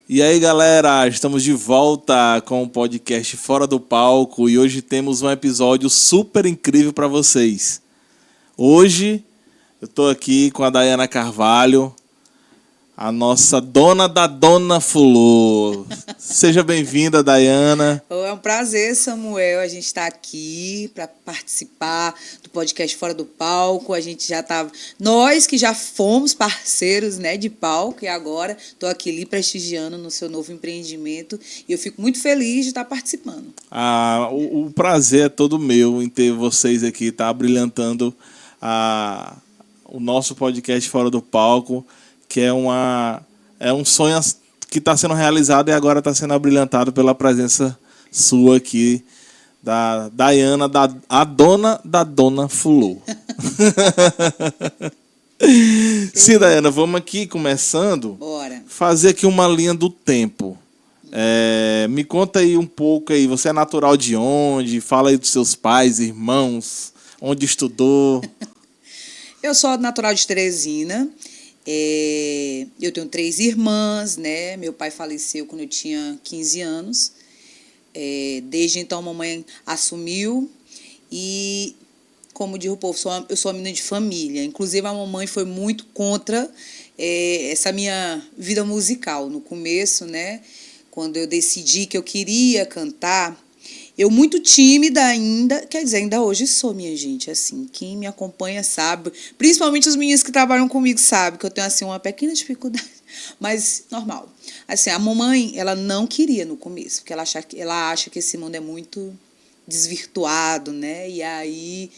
E aí, galera, estamos de volta com o podcast Fora do Palco e hoje temos um episódio super incrível para vocês. Hoje eu estou aqui com a Dayana Carvalho, a nossa dona da Dona Fulô. Seja bem-vinda, Dayana. É um prazer, Samuel. A gente está aqui para participar do podcast Fora do Palco. A gente já estava... Nós que já fomos parceiros, né, de palco e agora estou aqui lhe prestigiando no seu novo empreendimento e eu fico muito feliz de estar participando. O prazer é todo meu em ter vocês aqui, tá brilhantando o nosso podcast Fora do Palco, que é um sonho que está sendo realizado e agora está sendo abrilhantado pela presença sua aqui, da Dayana, a dona da Dona Fulô. Sim, Dayana, vamos aqui começando. Bora. Fazer aqui uma linha do tempo. Me conta aí um pouco aí, você é natural de onde? Fala aí dos seus pais, irmãos, onde estudou. Eu sou natural de Teresina. Eu tenho 3 irmãs, né? Meu pai faleceu quando eu tinha 15 anos. Desde então, a mamãe assumiu e, como diz o povo, eu sou uma menina de família. Inclusive, a mamãe foi muito contra essa minha vida musical. No começo, né? Quando eu decidi que eu queria cantar, eu muito tímida ainda, quer dizer, ainda hoje sou, minha gente, assim, quem me acompanha sabe, principalmente os meninos que trabalham comigo sabem que eu tenho, assim, uma pequena dificuldade, mas normal. Assim, a mamãe, ela não queria no começo, porque ela acha que esse mundo é muito desvirtuado, né, e aí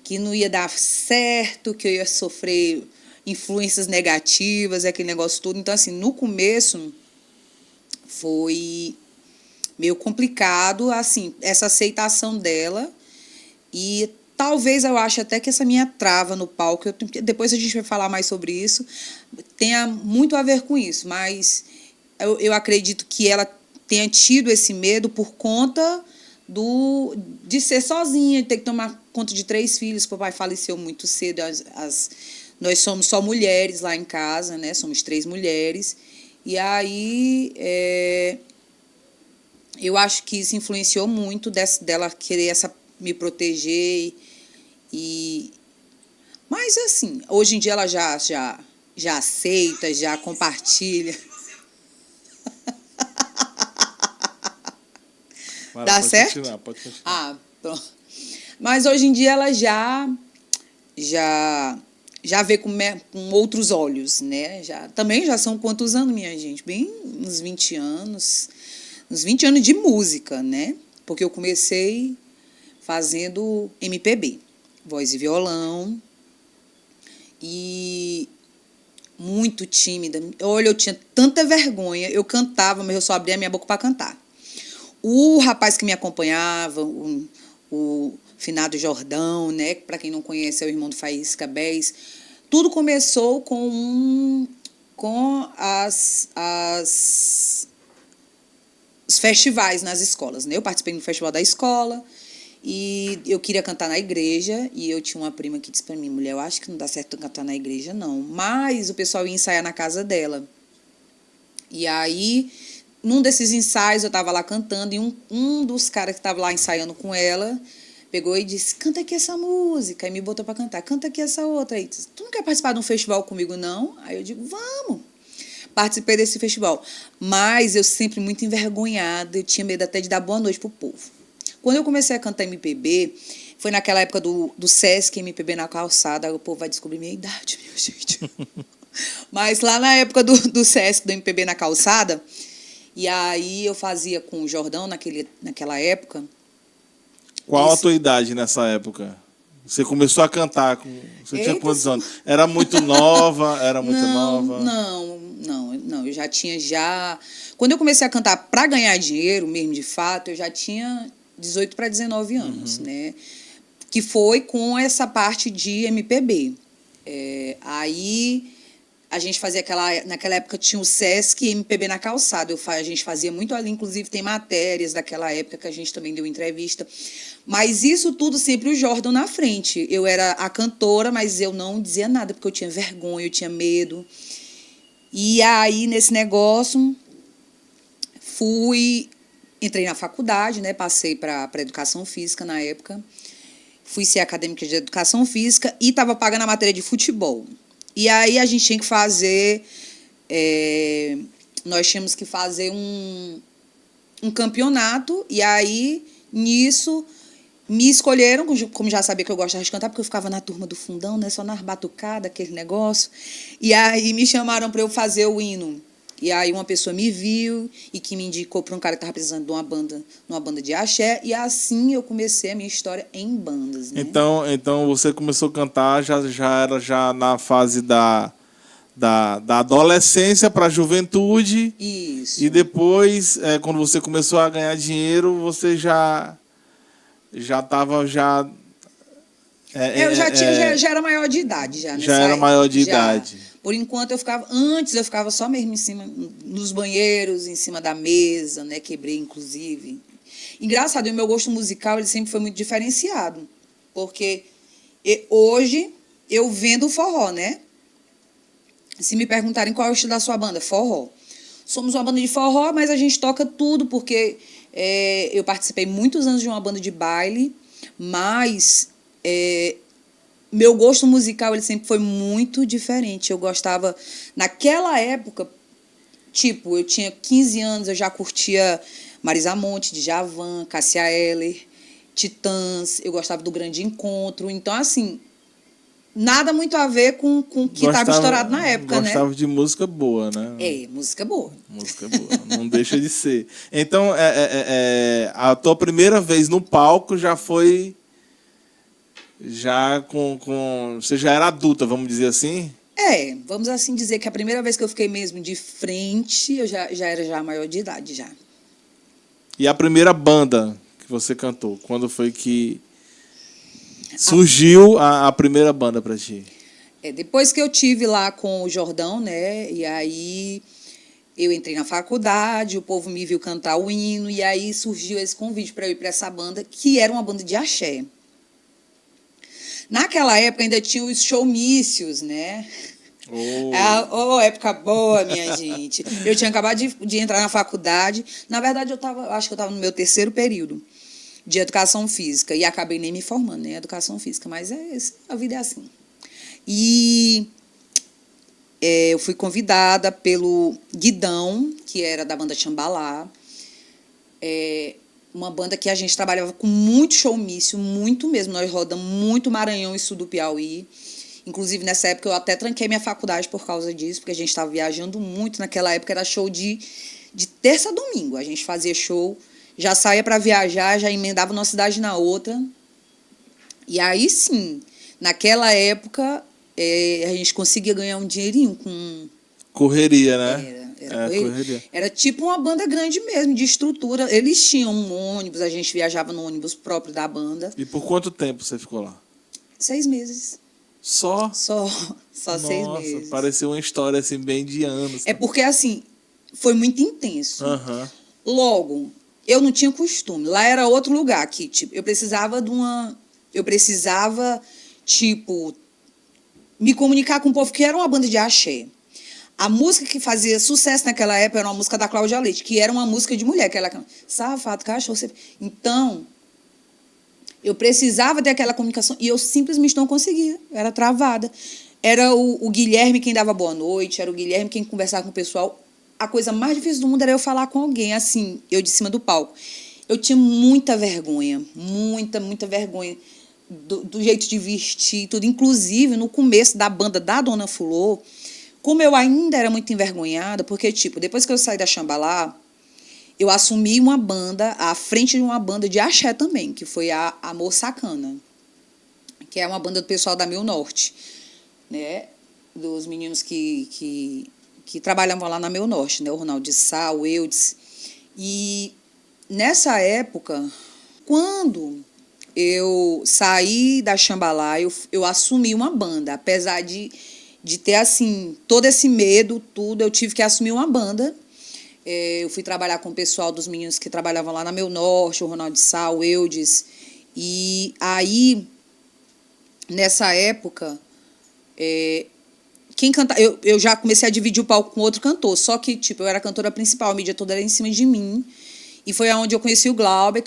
que não ia dar certo, que eu ia sofrer influências negativas, aquele negócio todo. Então, assim, no começo foi meio complicado, assim, essa aceitação dela. E talvez eu ache até que essa minha trava no palco, depois a gente vai falar mais sobre isso, tenha muito a ver com isso. Mas eu acredito que ela tenha tido esse medo por conta de ser sozinha, de ter que tomar conta de 3 filhos, que o pai faleceu muito cedo. Nós somos só mulheres lá em casa, né? Somos 3 mulheres. E aí... eu acho que isso influenciou muito dela querer me proteger. Mas, assim, hoje em dia ela já aceita, já compartilha. Dá certo? Pode continuar. Pronto. Mas hoje em dia ela já vê com outros olhos, né? Também já são quantos anos, minha gente? Bem uns 20 anos... Uns 20 anos de música, né? Porque eu comecei fazendo MPB, voz e violão, e muito tímida. Olha, eu tinha tanta vergonha, eu cantava, mas eu só abria a minha boca para cantar. O rapaz que me acompanhava, o finado Jordão, né? Para quem não conhece, é o irmão do Faísca Bés. Tudo começou com os festivais nas escolas, né? Eu participei do festival da escola e eu queria cantar na igreja e eu tinha uma prima que disse para mim, mulher, eu acho que não dá certo cantar na igreja, não. Mas o pessoal ia ensaiar na casa dela. E aí, num desses ensaios, eu estava lá cantando e um dos caras que estava lá ensaiando com ela pegou e disse, canta aqui essa música. Aí me botou para cantar, canta aqui essa outra. Aí disse, tu não quer participar de um festival comigo, não? Aí eu digo, vamos. Participei desse festival, mas eu sempre muito envergonhada, eu tinha medo até de dar boa noite pro povo. Quando eu comecei a cantar MPB, foi naquela época do Sesc, MPB na calçada, aí o povo vai descobrir minha idade, minha gente. Mas lá na época do Sesc, do MPB na calçada, e aí eu fazia com o Jordão naquela época. Qual a tua idade nessa época? Você começou a cantar, você tinha quantos anos? Era muito nova? Não, eu já tinha. Quando eu comecei a cantar para ganhar dinheiro mesmo, de fato, eu já tinha 18 para 19 anos, né? Que foi com essa parte de MPB. Aí a gente fazia naquela época tinha o Sesc e MPB na calçada. A gente fazia muito ali, inclusive tem matérias daquela época que a gente também deu entrevista. Mas isso tudo sempre o Jordão na frente. Eu era a cantora, mas eu não dizia nada, porque eu tinha vergonha, eu tinha medo. E aí, nesse negócio, Entrei na faculdade, né? Passei para educação física na época. Fui ser acadêmica de educação física e estava pagando a matéria de futebol. E aí a gente tinha que fazer... nós tínhamos que fazer um campeonato, e aí, nisso, me escolheram, como já sabia que eu gostava de cantar, porque eu ficava na turma do fundão, né? Só nas batucadas, aquele negócio. E aí me chamaram para eu fazer o hino. E aí uma pessoa me viu e que me indicou para um cara que estava precisando de uma banda de axé, e assim eu comecei a minha história em bandas, né? Então você começou a cantar, já era na fase da adolescência para a juventude. Isso. E depois, quando você começou a ganhar dinheiro, você já estava eu já era maior de idade. Já era maior de idade. Por enquanto antes eu ficava só mesmo em cima, nos banheiros, em cima da mesa, né? Quebrei, inclusive. Engraçado, o meu gosto musical ele sempre foi muito diferenciado. Porque hoje eu vendo forró, né? Se me perguntarem qual é o estilo da sua banda, forró. Somos uma banda de forró, mas a gente toca tudo, porque eu participei muitos anos de uma banda de baile, mas meu gosto musical ele sempre foi muito diferente. Eu gostava, naquela época, tipo, eu tinha 15 anos, eu já curtia Marisa Monte, Djavan, Cássia Eller, Titãs, eu gostava do Grande Encontro. Então, assim, nada muito a ver com o que estava estourado na época, né? Gostava de música boa, né? Música boa. Música boa, não deixa de ser. Então, a tua primeira vez no palco já foi... Você já era adulta, vamos dizer assim? Vamos assim dizer que a primeira vez que eu fiquei mesmo de frente, eu já era maior de idade, já. E a primeira banda que você cantou, quando foi que surgiu a primeira banda para ti? Depois que eu tive lá com o Jordão, né? E aí eu entrei na faculdade, o povo me viu cantar o hino, e aí surgiu esse convite para eu ir para essa banda, que era uma banda de axé. Naquela época ainda tinha os showmícios, né? Época boa, minha gente. Eu tinha acabado de entrar na faculdade. Na verdade, acho que eu estava no meu terceiro período de educação física. E acabei nem me formando em educação física. Mas a vida é assim. E eu fui convidada pelo Guidão, que era da banda Chambalá. Uma banda que a gente trabalhava com muito showmício, muito mesmo. Nós rodamos muito Maranhão e sul do Piauí. Inclusive, nessa época, eu até tranquei minha faculdade por causa disso, porque a gente estava viajando muito. Naquela época, era show de terça a domingo. A gente fazia show, já saía para viajar, já emendava uma cidade na outra. E aí, sim, naquela época, a gente conseguia ganhar um dinheirinho com... Correria, né? Era correria. Era tipo uma banda grande mesmo, de estrutura. Eles tinham um ônibus, a gente viajava no ônibus próprio da banda. E por quanto tempo você ficou lá? 6 meses. Só? Só 6 meses. Nossa, pareceu uma história assim, bem de anos. Porque, assim, foi muito intenso. Uhum. Logo, eu não tinha costume. Lá era outro lugar que, tipo, eu precisava, tipo, me comunicar com o povo, que era uma banda de axé. A música que fazia sucesso naquela época era uma música da Cláudia Leite, que era uma música de mulher, que ela safado, cachorro. Então, eu precisava ter aquela comunicação e eu simplesmente não conseguia. Eu era travada. Era o Guilherme quem dava boa noite, era o Guilherme quem conversava com o pessoal. A coisa mais difícil do mundo era eu falar com alguém, assim, eu de cima do palco. Eu tinha muita vergonha, muita vergonha do jeito de vestir, tudo. Inclusive, no começo da banda da Dona Fulô, como eu ainda era muito envergonhada, porque, tipo, depois que eu saí da Chambalá, eu assumi uma banda, à frente de uma banda de axé também, que foi a Amor Sacana, que é uma banda do pessoal da Meu Norte, né? Dos meninos que trabalhavam lá na Meu Norte, né? O Ronaldo de Sá, o Eudes. E nessa época, quando eu saí da Chambalá, eu assumi uma banda, apesar de ter, assim, todo esse medo, tudo, eu tive que assumir uma banda. Eu fui trabalhar com o pessoal dos meninos que trabalhavam lá na Meu Norte, o Ronaldo de Sá, o Eudes. E aí, nessa época, quem canta, eu já comecei a dividir o palco com outro cantor, só que, tipo, eu era a cantora principal, a mídia toda era em cima de mim. E foi aonde eu conheci o Glauber,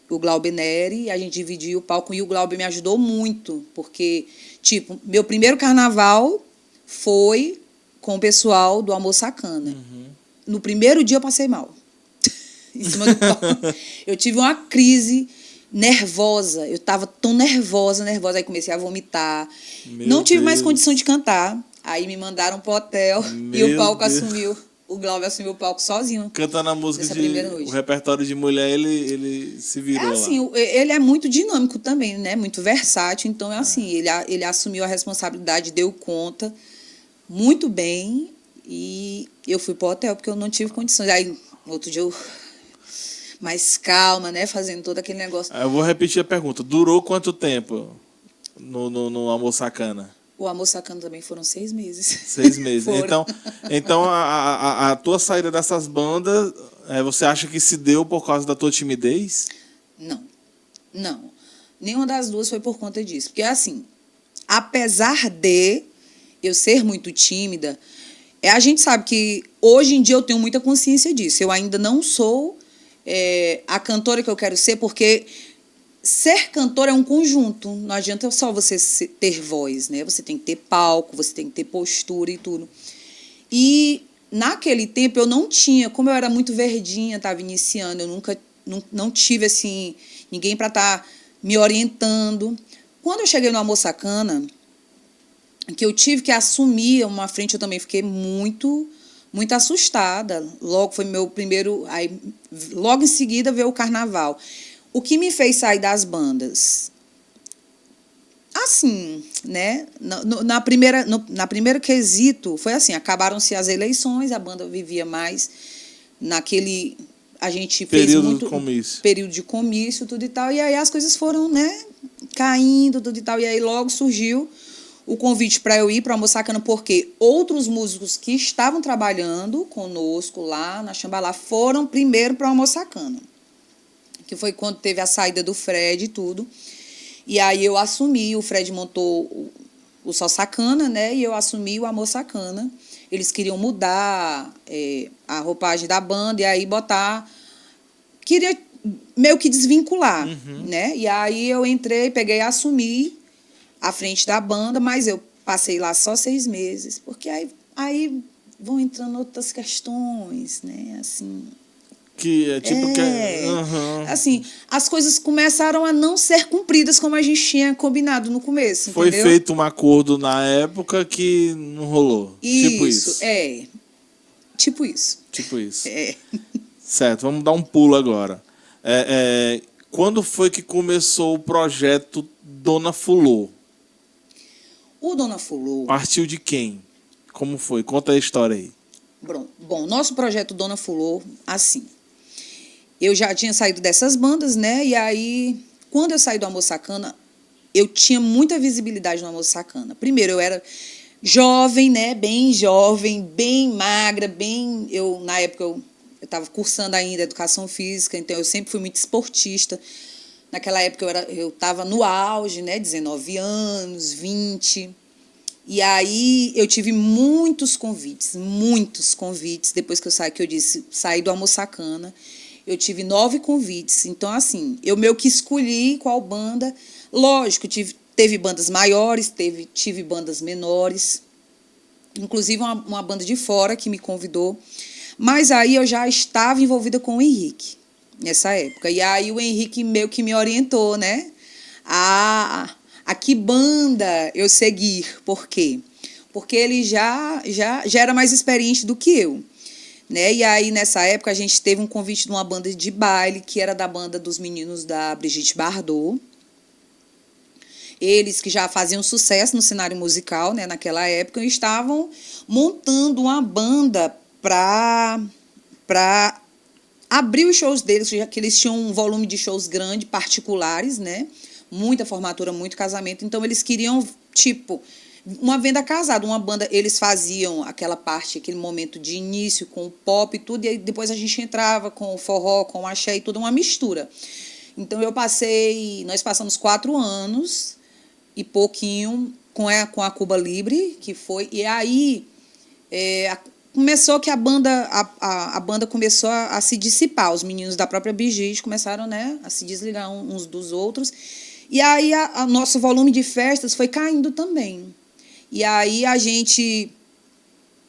o Glauber Neri, e a gente dividiu o palco, e o Glauber me ajudou muito, porque, tipo, meu primeiro carnaval foi com o pessoal do Amor Sacana. Uhum. No primeiro dia eu passei mal. Em cima do palco. Eu tive uma crise nervosa. Eu estava tão nervosa. Aí comecei a vomitar. Não tive mais condição de cantar. Aí me mandaram pro hotel e o palco assumiu. O Glauber assumiu o palco sozinho. Cantando a música o repertório de mulher, ele se virou assim, lá. Ele é muito dinâmico também, né? Muito versátil. Então, é assim, ele assumiu a responsabilidade, deu conta muito bem. E eu fui pro hotel porque eu não tive condições. Aí, no outro dia, eu mais calma, né? Fazendo todo aquele negócio. Eu vou repetir a pergunta. Durou quanto tempo no Amor Sacana? O Amor Sacana também foram 6 meses. 6 meses. Então a tua saída dessas bandas, você acha que se deu por causa da tua timidez? Não. Nenhuma das duas foi por conta disso. Porque, assim, apesar de eu ser muito tímida, a gente sabe que hoje em dia eu tenho muita consciência disso. Eu ainda não sou a cantora que eu quero ser, porque ser cantor é um conjunto. Não adianta só você ter voz, né? Você tem que ter palco, você tem que ter postura e tudo. E naquele tempo eu não tinha, como eu era muito verdinha, estava iniciando, eu nunca não tive assim ninguém para estar me orientando. Quando eu cheguei no Amor Sacana, que eu tive que assumir uma frente, eu também fiquei muito assustada. Logo foi meu primeiro, aí logo em seguida veio o carnaval. O que me fez sair das bandas? Assim, né? Na primeira quesito, foi assim, acabaram-se as eleições, a banda vivia mais naquele... A gente fez muito... Período de comício, tudo e tal. E aí as coisas foram, né, caindo, tudo e tal. E aí logo surgiu o convite para eu ir para o Amor Sacana, porque outros músicos que estavam trabalhando conosco lá na Xambalá foram primeiro para o Amor Sacana, que foi quando teve a saída do Fred e tudo. E aí eu assumi, o Fred montou o Só Sacana, né? E eu assumi o Amor Sacana. Eles queriam mudar a roupagem da banda e aí botar... Queria meio que desvincular, né? E aí eu entrei, peguei e assumi à frente da banda, mas eu passei lá só 6 meses, porque aí vão entrando outras questões, né? Assim... Assim, as coisas começaram a não ser cumpridas como a gente tinha combinado no começo, foi entendeu? Feito um acordo na época que não rolou. Tipo isso. Tipo isso. Certo, vamos dar um pulo agora. Quando foi que começou o projeto Dona Fulô? O Dona Fulô... Partiu de quem? Como foi? Conta a história aí. Bom, nosso projeto Dona Fulô, assim... Eu já tinha saído dessas bandas, né? E aí, quando eu saí do Amor Sacana, eu tinha muita visibilidade no Amor Sacana. Primeiro, eu era jovem, né? Bem jovem, bem magra, bem... Na época, eu estava cursando ainda educação física, então eu sempre fui muito esportista. Naquela época, eu estava no auge, né? 19 anos, 20. E aí, eu tive muitos convites. Depois que eu disse, saí do Amor Sacana. Eu tive 9 convites. Então, assim, eu meio que escolhi qual banda. Lógico, teve bandas maiores, tive bandas menores. Inclusive, uma banda de fora que me convidou. Mas aí eu já estava envolvida com o Henrique, nessa época. E aí o Henrique meio que me orientou, né? A que banda eu seguir. Por quê? Porque ele já era mais experiente do que eu. Né? E aí, nessa época, a gente teve um convite de uma banda de baile, que era da banda dos meninos da Brigitte Bardot. Eles que já faziam sucesso no cenário musical, né, naquela época, estavam montando uma banda para abrir os shows deles, já que eles tinham um volume de shows grande, particulares, né? Muita formatura, muito casamento. Então, eles queriam, tipo... uma venda casada, uma banda, eles faziam aquela parte, aquele momento de início com o pop e tudo, e aí depois a gente entrava com o forró, com o axé e tudo, uma mistura. Então nós passamos 4 anos e pouquinho com a Cuba Libre, que foi... E aí começou que a banda começou a se dissipar. Os meninos da própria Bee Gees começaram, né, a se desligar uns dos outros. E aí o nosso volume de festas foi caindo também. E aí a gente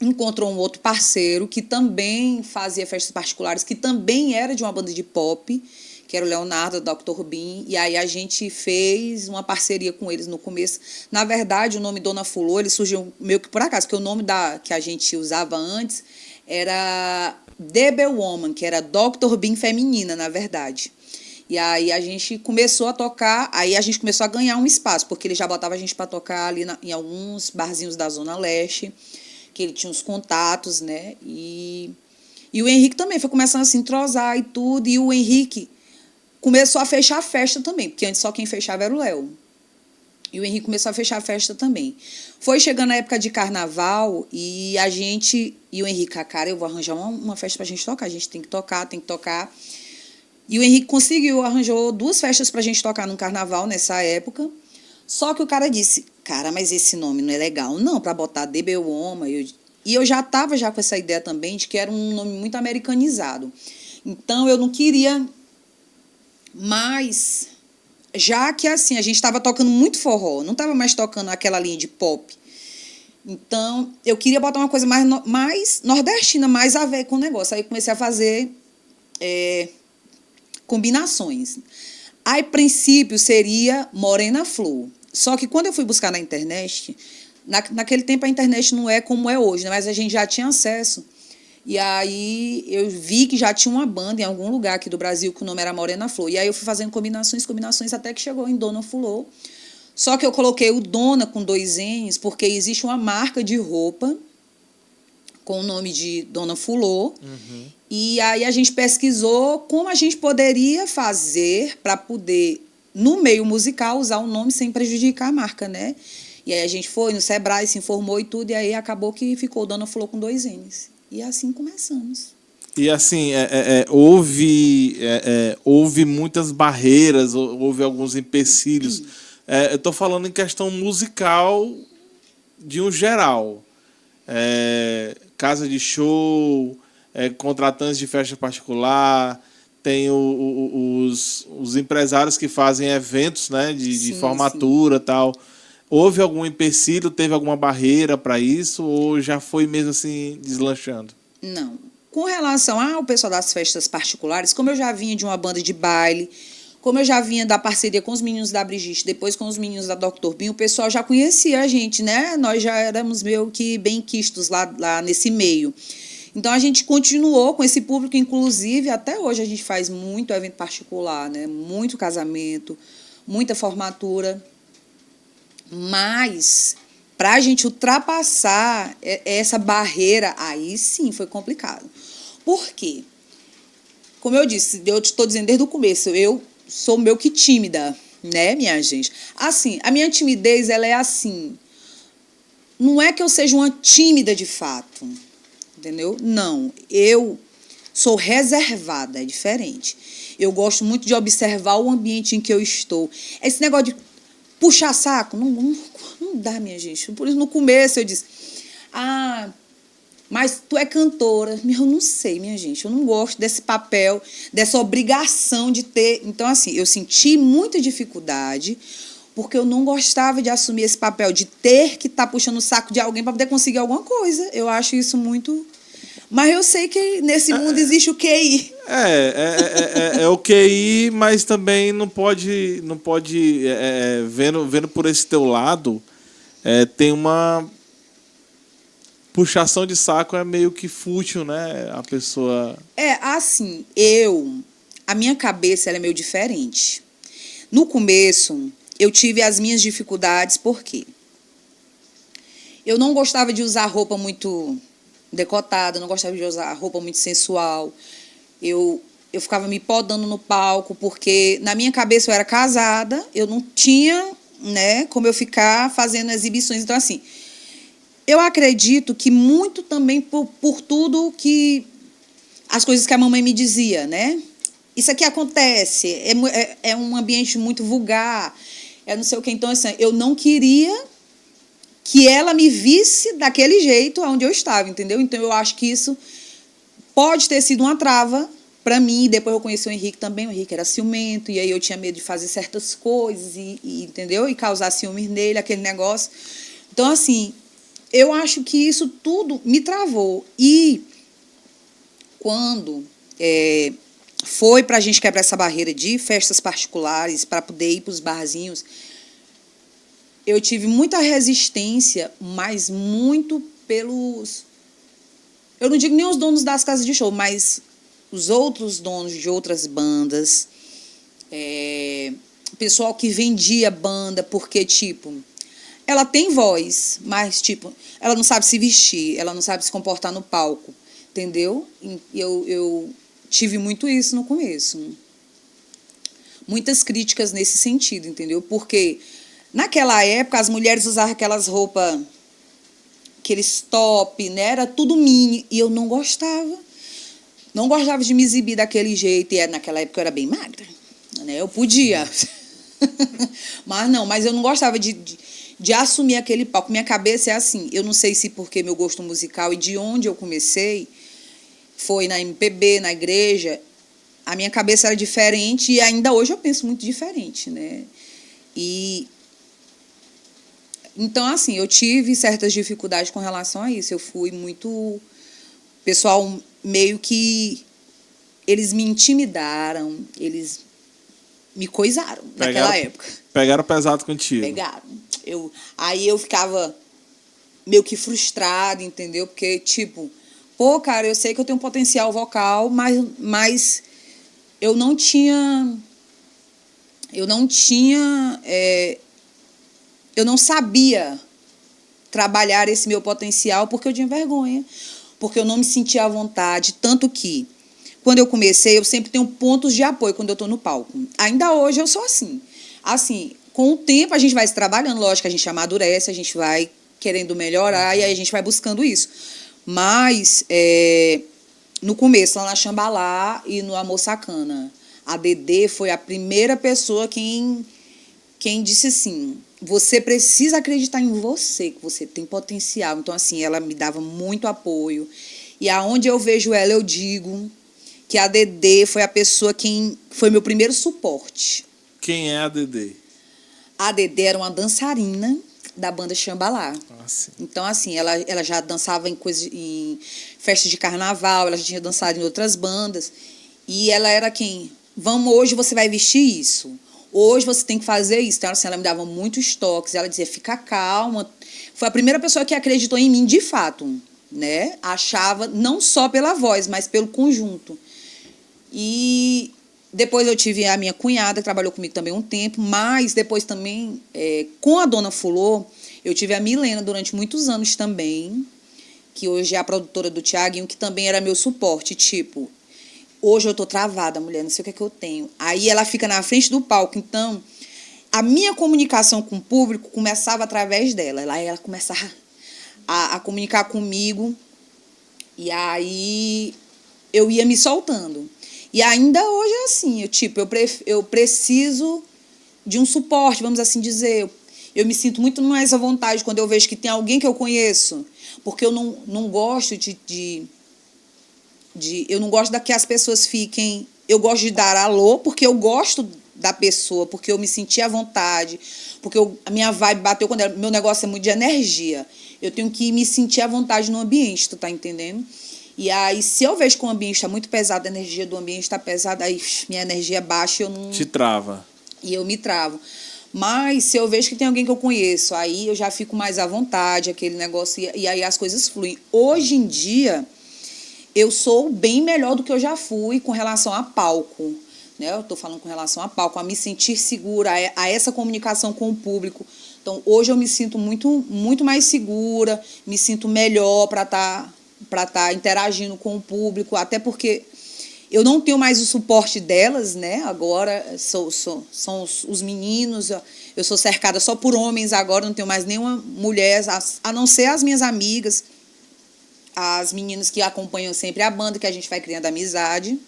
encontrou um outro parceiro que também fazia festas particulares, que também era de uma banda de pop, que era o Leonardo, do Dr. Bean, e aí a gente fez uma parceria com eles no começo. Na verdade, o nome Dona Fulô, ele surgiu meio que por acaso, porque o nome que a gente usava antes era DB Woman, que era Dr. Bean feminina, na verdade. E aí a gente começou a tocar, aí a gente começou a ganhar um espaço, porque ele já botava a gente para tocar ali em alguns barzinhos da Zona Leste, que ele tinha os contatos, né? E o Henrique também foi começando a se entrosar e tudo, e o Henrique começou a fechar a festa também, porque antes só quem fechava era o Léo. E o Henrique começou a fechar a festa também. Foi chegando a época de carnaval e o Henrique, cara, eu vou arranjar uma festa pra gente tocar, a gente tem que tocar. E o Henrique arranjou 2 festas pra gente tocar no carnaval nessa época. Só que o cara disse, cara, mas esse nome não é legal, não, pra botar DB Woman. E eu já estava com essa ideia também de que era um nome muito americanizado. Então, eu não queria mais, já que assim, a gente estava tocando muito forró, não estava mais tocando aquela linha de pop. Então, eu queria botar uma coisa mais nordestina, mais a ver com o negócio. Aí comecei a fazer combinações. Aí, a princípio, seria Morena Flor. Só que quando eu fui buscar na internet, naquele tempo a internet não é como é hoje, né? Mas a gente já tinha acesso. E aí eu vi que já tinha uma banda em algum lugar aqui do Brasil que o nome era Morena Flor. E aí eu fui fazendo combinações, até que chegou em Dona Fulô. Só que eu coloquei o Dona com 2 N's, porque existe uma marca de roupa com o nome de Dona Fulô. Uhum. E aí a gente pesquisou como a gente poderia fazer para poder, no meio musical, usar o nome sem prejudicar a marca, né? E aí a gente foi no Sebrae, se informou e tudo, e aí acabou que ficou Dona Fulô com 2 N's. E assim começamos. E assim, houve muitas barreiras, houve alguns empecilhos. Eu estou falando em questão musical de um geral. Casa de show, contratantes de festa particular, tem os empresários que fazem eventos, né, de formatura e tal. Houve algum empecilho, teve alguma barreira para isso, ou já foi mesmo assim deslanchando? Não. Com relação ao pessoal das festas particulares, como eu já vinha de uma banda de baile, como eu já vinha da parceria com os meninos da Brigitte, depois com os meninos da Dr. Bean, o pessoal já conhecia a gente, né? Nós já éramos meio que bem quistos lá nesse meio. Então, a gente continuou com esse público, inclusive, até hoje a gente faz muito evento particular, né? Muito casamento, muita formatura. Mas, para a gente ultrapassar essa barreira, aí sim foi complicado. Por quê? Como eu disse, eu te estou dizendo desde o começo, eu sou meio que tímida, né, minha gente? Assim, a minha timidez, ela é assim. Não é que eu seja uma tímida de fato, entendeu? Não, eu sou reservada, é diferente. Eu gosto muito de observar o ambiente em que eu estou. Esse negócio de puxar saco, não dá, minha gente. Por isso, no começo, eu disse, mas tu é cantora. Eu não sei, minha gente. Eu não gosto desse papel, dessa obrigação de ter. Então, assim, eu senti muita dificuldade, porque eu não gostava de assumir esse papel de ter que estar puxando o saco de alguém para poder conseguir alguma coisa. Eu acho isso muito... Mas eu sei que nesse mundo existe o QI. É o QI, mas também não pode vendo por esse teu lado, tem uma puxação de saco, é meio que fútil, né? A pessoa... Assim, a minha cabeça ela é meio diferente. No começo, eu tive as minhas dificuldades, por quê? Eu não gostava de usar roupa muito decotada, não gostava de usar roupa muito sensual. Eu ficava me podando no palco, porque na minha cabeça eu era casada, eu não tinha, né, como eu ficar fazendo exibições. Então, assim, eu acredito que muito também por tudo que... as coisas que a mamãe me dizia, né? Isso aqui acontece, é um ambiente muito vulgar, não sei o quê. Então, assim, eu não queria que ela me visse daquele jeito onde eu estava, entendeu? Então, eu acho que isso pode ter sido uma trava para mim. Depois eu conheci o Henrique também. O Henrique era ciumento, e aí eu tinha medo de fazer certas coisas, entendeu? E causar ciúmes nele, aquele negócio. Então, assim, eu acho que isso tudo me travou. E quando foi para a gente quebrar essa barreira de festas particulares, para poder ir para os barzinhos, eu tive muita resistência, mas muito pelos... Eu não digo nem os donos das casas de show, mas os outros donos de outras bandas, pessoal que vendia banda, porque, tipo, ela tem voz, mas, tipo, ela não sabe se vestir, ela não sabe se comportar no palco, entendeu? Eu tive muito isso no começo. Muitas críticas nesse sentido, entendeu? Porque naquela época as mulheres usavam aquelas roupas, aqueles top, né? Era tudo mini, e eu não gostava. Não gostava de me exibir daquele jeito, e naquela época eu era bem magra, né? Eu podia. Mas eu não gostava de assumir aquele palco. Minha cabeça é assim, eu não sei se porque meu gosto musical e de onde eu comecei, foi na MPB, na igreja, a minha cabeça era diferente e ainda hoje eu penso muito diferente, né? Então, assim, eu tive certas dificuldades com relação a isso. Eu fui muito... Pessoal, meio que eles me intimidaram, eles me coisaram naquela época. Pegaram pesado contigo. Pegaram. Aí eu ficava meio que frustrada, entendeu? Porque, tipo, pô, cara, eu sei que eu tenho um potencial vocal, mas eu não sabia trabalhar esse meu potencial porque eu tinha vergonha, porque eu não me sentia à vontade, tanto que, quando eu comecei, eu sempre tenho pontos de apoio quando eu estou no palco. Ainda hoje eu sou assim. Assim, com o tempo a gente vai se trabalhando, lógico, a gente amadurece, a gente vai querendo melhorar, e aí a gente vai buscando isso. Mas, no começo, lá na Xambalá e no Amor Sacana, a Dedê foi a primeira pessoa quem disse assim, você precisa acreditar em você, que você tem potencial. Então, assim, ela me dava muito apoio. E aonde eu vejo ela, eu digo que a Dedê foi a pessoa quem foi meu primeiro suporte. Quem é a Dedê? A Dedê era uma dançarina da banda Xambalá. Sim. Então, assim, ela já dançava em festas de carnaval, ela já tinha dançado em outras bandas. E ela era quem? Hoje você vai vestir isso. Hoje você tem que fazer isso. Então, assim, ela me dava muitos toques. Ela dizia, fica calma. Foi a primeira pessoa que acreditou em mim de fato, né? Achava, não só pela voz, mas pelo conjunto. E depois eu tive a minha cunhada, que trabalhou comigo também um tempo, mas depois também, com a Dona Fulô, eu tive a Milena durante muitos anos também, que hoje é a produtora do Thiaguinho, que também era meu suporte, tipo... Hoje eu estou travada, mulher, não sei o que é que eu tenho. Aí ela fica na frente do palco. Então, a minha comunicação com o público começava através dela. Ela começava a comunicar comigo. E aí eu ia me soltando. E ainda hoje é assim. Eu preciso de um suporte, vamos assim dizer. Eu me sinto muito mais à vontade quando eu vejo que tem alguém que eu conheço. Porque eu não gosto eu não gosto que as pessoas fiquem... Eu gosto de dar alô porque eu gosto da pessoa, porque eu me senti à vontade, porque a minha vibe bateu quando meu negócio é muito de energia. Eu tenho que me sentir à vontade no ambiente, tu tá entendendo? E aí, se eu vejo que o ambiente está muito pesado, a energia do ambiente está pesada, aí minha energia baixa, eu não... Te trava. E eu me travo. Mas, se eu vejo que tem alguém que eu conheço, aí eu já fico mais à vontade, aquele negócio, e aí as coisas fluem. Hoje em dia... eu sou bem melhor do que eu já fui com relação a palco, né? Eu estou falando com relação a palco, a me sentir segura, a essa comunicação com o público. Então, hoje eu me sinto muito, muito mais segura, me sinto melhor para tá interagindo com o público, até porque eu não tenho mais o suporte delas, né? Agora são os meninos, eu sou cercada só por homens agora, não tenho mais nenhuma mulher, a não ser as minhas amigas, as meninas que acompanham sempre a banda, que a gente vai criando amizade.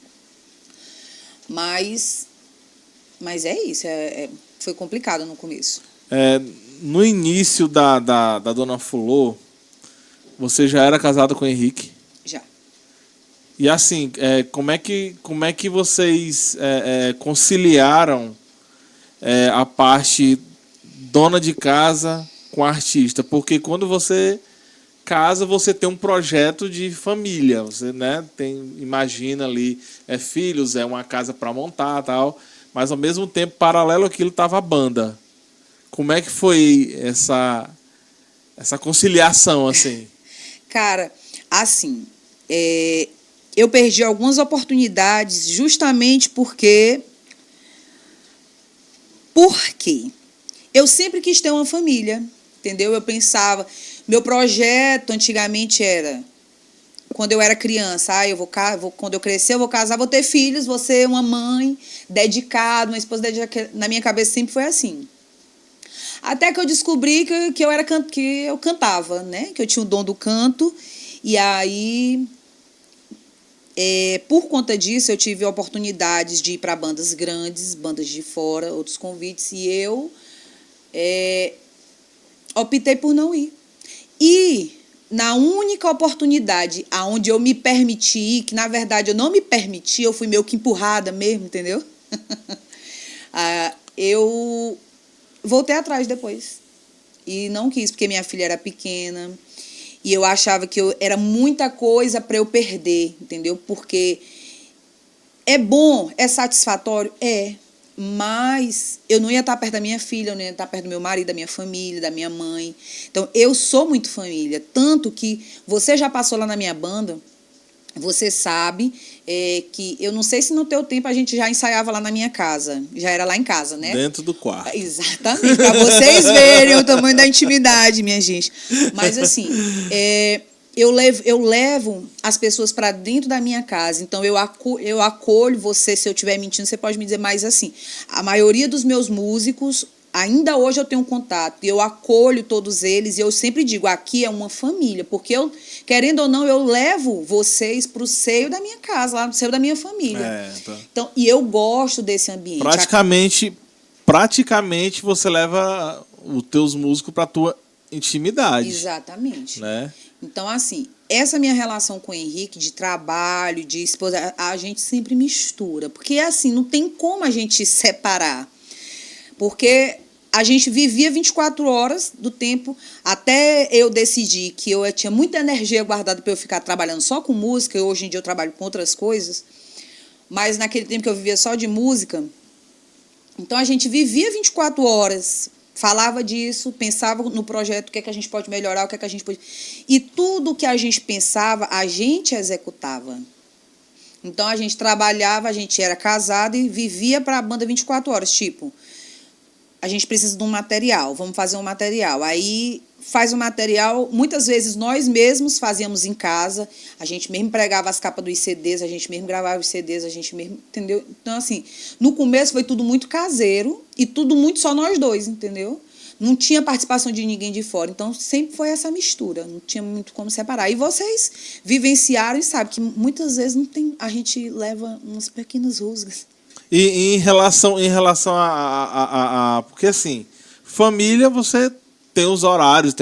Mas é isso, foi complicado no começo. no início da Dona Fulô, você já era casado com o Henrique? Já. E assim, como é que vocês conciliaram a parte dona de casa com artista? Porque quando você casa, você tem um projeto de família, você, né, imagina ali filhos, uma casa para montar, tal, mas ao mesmo tempo, paralelo àquilo, estava a banda. Como é que foi essa conciliação assim? Cara, assim, eu perdi algumas oportunidades justamente porque eu sempre quis ter uma família, entendeu? Eu pensava, meu projeto antigamente era, quando eu era criança, quando eu crescer, eu vou casar, vou ter filhos, vou ser uma mãe dedicada, uma esposa dedicada. Na minha cabeça sempre foi assim. Até que eu descobri que eu cantava, né? Que eu tinha o dom do canto. E aí, por conta disso, eu tive oportunidades de ir para bandas grandes, bandas de fora, outros convites, e eu optei por não ir. E na única oportunidade aonde eu me permiti ir, que na verdade eu não me permiti, eu fui meio que empurrada mesmo, entendeu? Eu voltei atrás depois. E não quis, porque minha filha era pequena. E eu achava que era muita coisa para eu perder, entendeu? Porque é bom, é satisfatório? Mas eu não ia estar perto da minha filha, eu não ia estar perto do meu marido, da minha família, da minha mãe. Então, eu sou muito família. Tanto que você já passou lá na minha banda, você sabe que eu não sei se no teu tempo a gente já ensaiava lá na minha casa. Já era lá em casa, né? Dentro do quarto. Exatamente, para vocês verem o tamanho da intimidade, minha gente. Mas assim, eu levo as pessoas para dentro da minha casa. Então eu acolho você. Se eu estiver mentindo, você pode me dizer, mas assim, a maioria dos meus músicos, ainda hoje eu tenho contato, e eu acolho todos eles, e eu sempre digo, aqui é uma família, porque eu, querendo ou não, eu levo vocês para o seio da minha casa, lá no seio da minha família. Então, e eu gosto desse ambiente. Praticamente você leva os teus músicos para a tua intimidade. Exatamente. Né? Então, assim, essa minha relação com o Henrique, de trabalho, de esposa, a gente sempre mistura, porque assim, não tem como a gente separar. Porque a gente vivia 24 horas do tempo, até eu decidir que eu tinha muita energia guardada para eu ficar trabalhando só com música, e hoje em dia eu trabalho com outras coisas, mas naquele tempo que eu vivia só de música, então a gente vivia 24 horas, falava disso, pensava no projeto, o que é que a gente pode melhorar, o que é que a gente pode... E tudo que a gente pensava, a gente executava. Então a gente trabalhava, a gente era casado e vivia para a banda 24 horas, tipo... A gente precisa de um material, vamos fazer um material. Aí faz o material, muitas vezes nós mesmos fazíamos em casa, a gente mesmo pregava as capas dos CDs, a gente mesmo gravava os CDs, a gente mesmo, entendeu? Então, assim, no começo foi tudo muito caseiro e tudo muito só nós dois, entendeu? Não tinha participação de ninguém de fora, então sempre foi essa mistura, não tinha muito como separar. E vocês vivenciaram e sabem que muitas vezes não tem, a gente leva umas pequenas rusgas. E em relação porque assim, família, você tem os horários,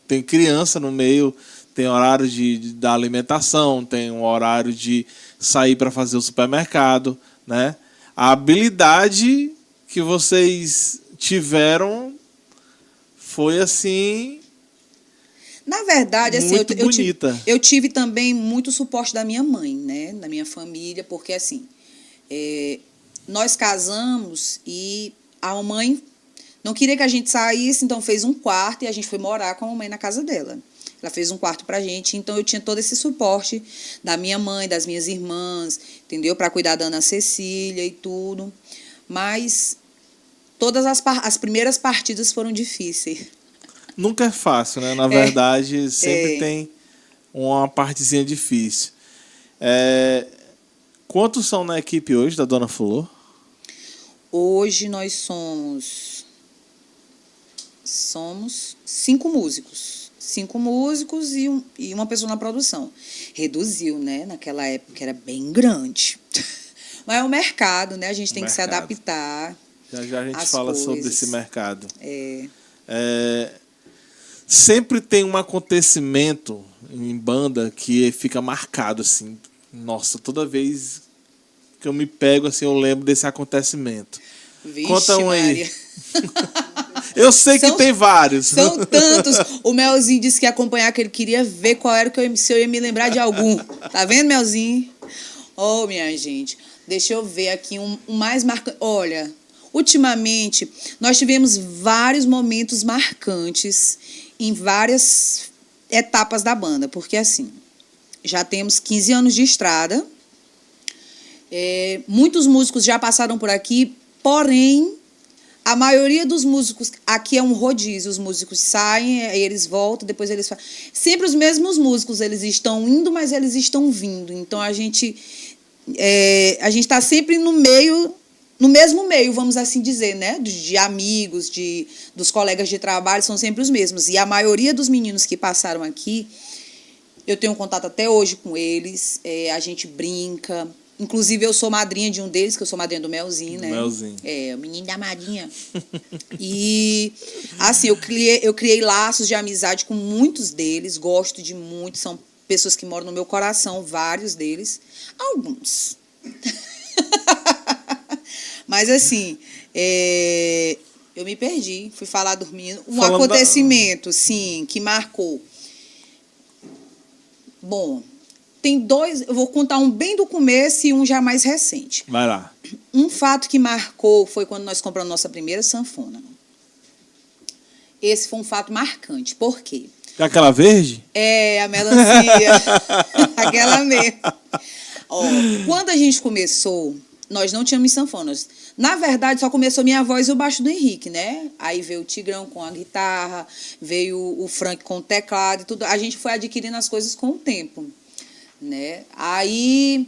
tem criança no meio, tem horário da alimentação, tem um horário de sair para fazer o supermercado, né? A habilidade que vocês tiveram foi assim... Na verdade, assim, muito bonita. Eu tive também muito suporte da minha mãe, né? Da minha família, porque assim... nós casamos e a mamãe não queria que a gente saísse, então fez um quarto e a gente foi morar com a mamãe na casa dela. Ela fez um quarto pra gente, então eu tinha todo esse suporte da minha mãe, das minhas irmãs, entendeu? Para cuidar da Ana Cecília e tudo. Mas todas as primeiras partidas foram difíceis. Nunca é fácil, né? Na verdade, sempre tem uma partezinha difícil. Quantos são na equipe hoje da Dona Fulô? Hoje nós somos 5 músicos. 5 músicos e uma pessoa na produção. Reduziu, né? Naquela época era bem grande. Mas é o mercado, né? A gente tem que se adaptar. Já a gente fala sobre esse mercado. Sempre tem um acontecimento em banda que fica marcado, assim. Nossa, toda vez que eu me pego, assim, eu lembro desse acontecimento. Vixe, Conta um aí. Maria. Eu sei que tem vários. São tantos. O Melzinho disse que ia acompanhar, que ele queria ver qual era se eu ia me lembrar de algum. Tá vendo, Melzinho? Oh, minha gente. Deixa eu ver aqui um mais marcante. Olha, ultimamente, nós tivemos vários momentos marcantes em várias etapas da banda. Porque, assim, já temos 15 anos de estrada. Muitos músicos já passaram por aqui, porém, a maioria dos músicos, aqui é um rodízio, os músicos saem, aí eles voltam, depois eles fazem. Sempre os mesmos músicos, eles estão indo, mas eles estão vindo. Então, a gente está sempre no mesmo meio, vamos assim dizer, né? De amigos, dos colegas de trabalho, são sempre os mesmos. E a maioria dos meninos que passaram aqui, eu tenho contato até hoje com eles, a gente brinca. Inclusive, eu sou madrinha de um deles, que eu sou madrinha do Melzinho, né? Melzinho. O menino da madrinha. E, assim, eu criei laços de amizade com muitos deles, gosto de muitos, são pessoas que moram no meu coração, vários deles. Alguns. Mas, assim, eu me perdi, fui falar dormindo. Acontecimento, sim, que marcou. Bom, tem dois, eu vou contar um bem do começo e um já mais recente. Vai lá. Um fato que marcou foi quando nós compramos nossa primeira sanfona. Esse foi um fato marcante. Por quê? Aquela verde? A melancia. Aquela mesmo. Quando a gente começou, nós não tínhamos sanfonas. Na verdade, só começou minha voz e o baixo do Henrique, né? Aí veio o Tigrão com a guitarra, veio o Frank com o teclado e tudo. A gente foi adquirindo as coisas com o tempo, né? Aí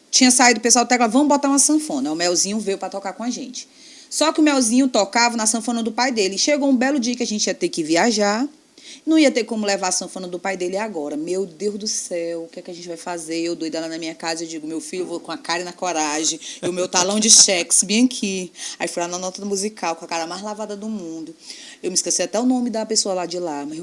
tinha saído o pessoal do teclado, vamos botar uma sanfona. O Melzinho veio para tocar com a gente. Só que o Melzinho tocava na sanfona do pai dele. Chegou um belo dia que a gente ia ter que viajar, não ia ter como levar a sanfona do pai dele agora. Meu Deus do céu, o que é que a gente vai fazer? Eu doida lá na minha casa, eu digo, meu filho, eu vou com a cara e na coragem, e o meu talão de cheques bem aqui. Aí fui lá na nota musical, com a cara mais lavada do mundo. Eu me esqueci até o nome da pessoa lá de lá, mas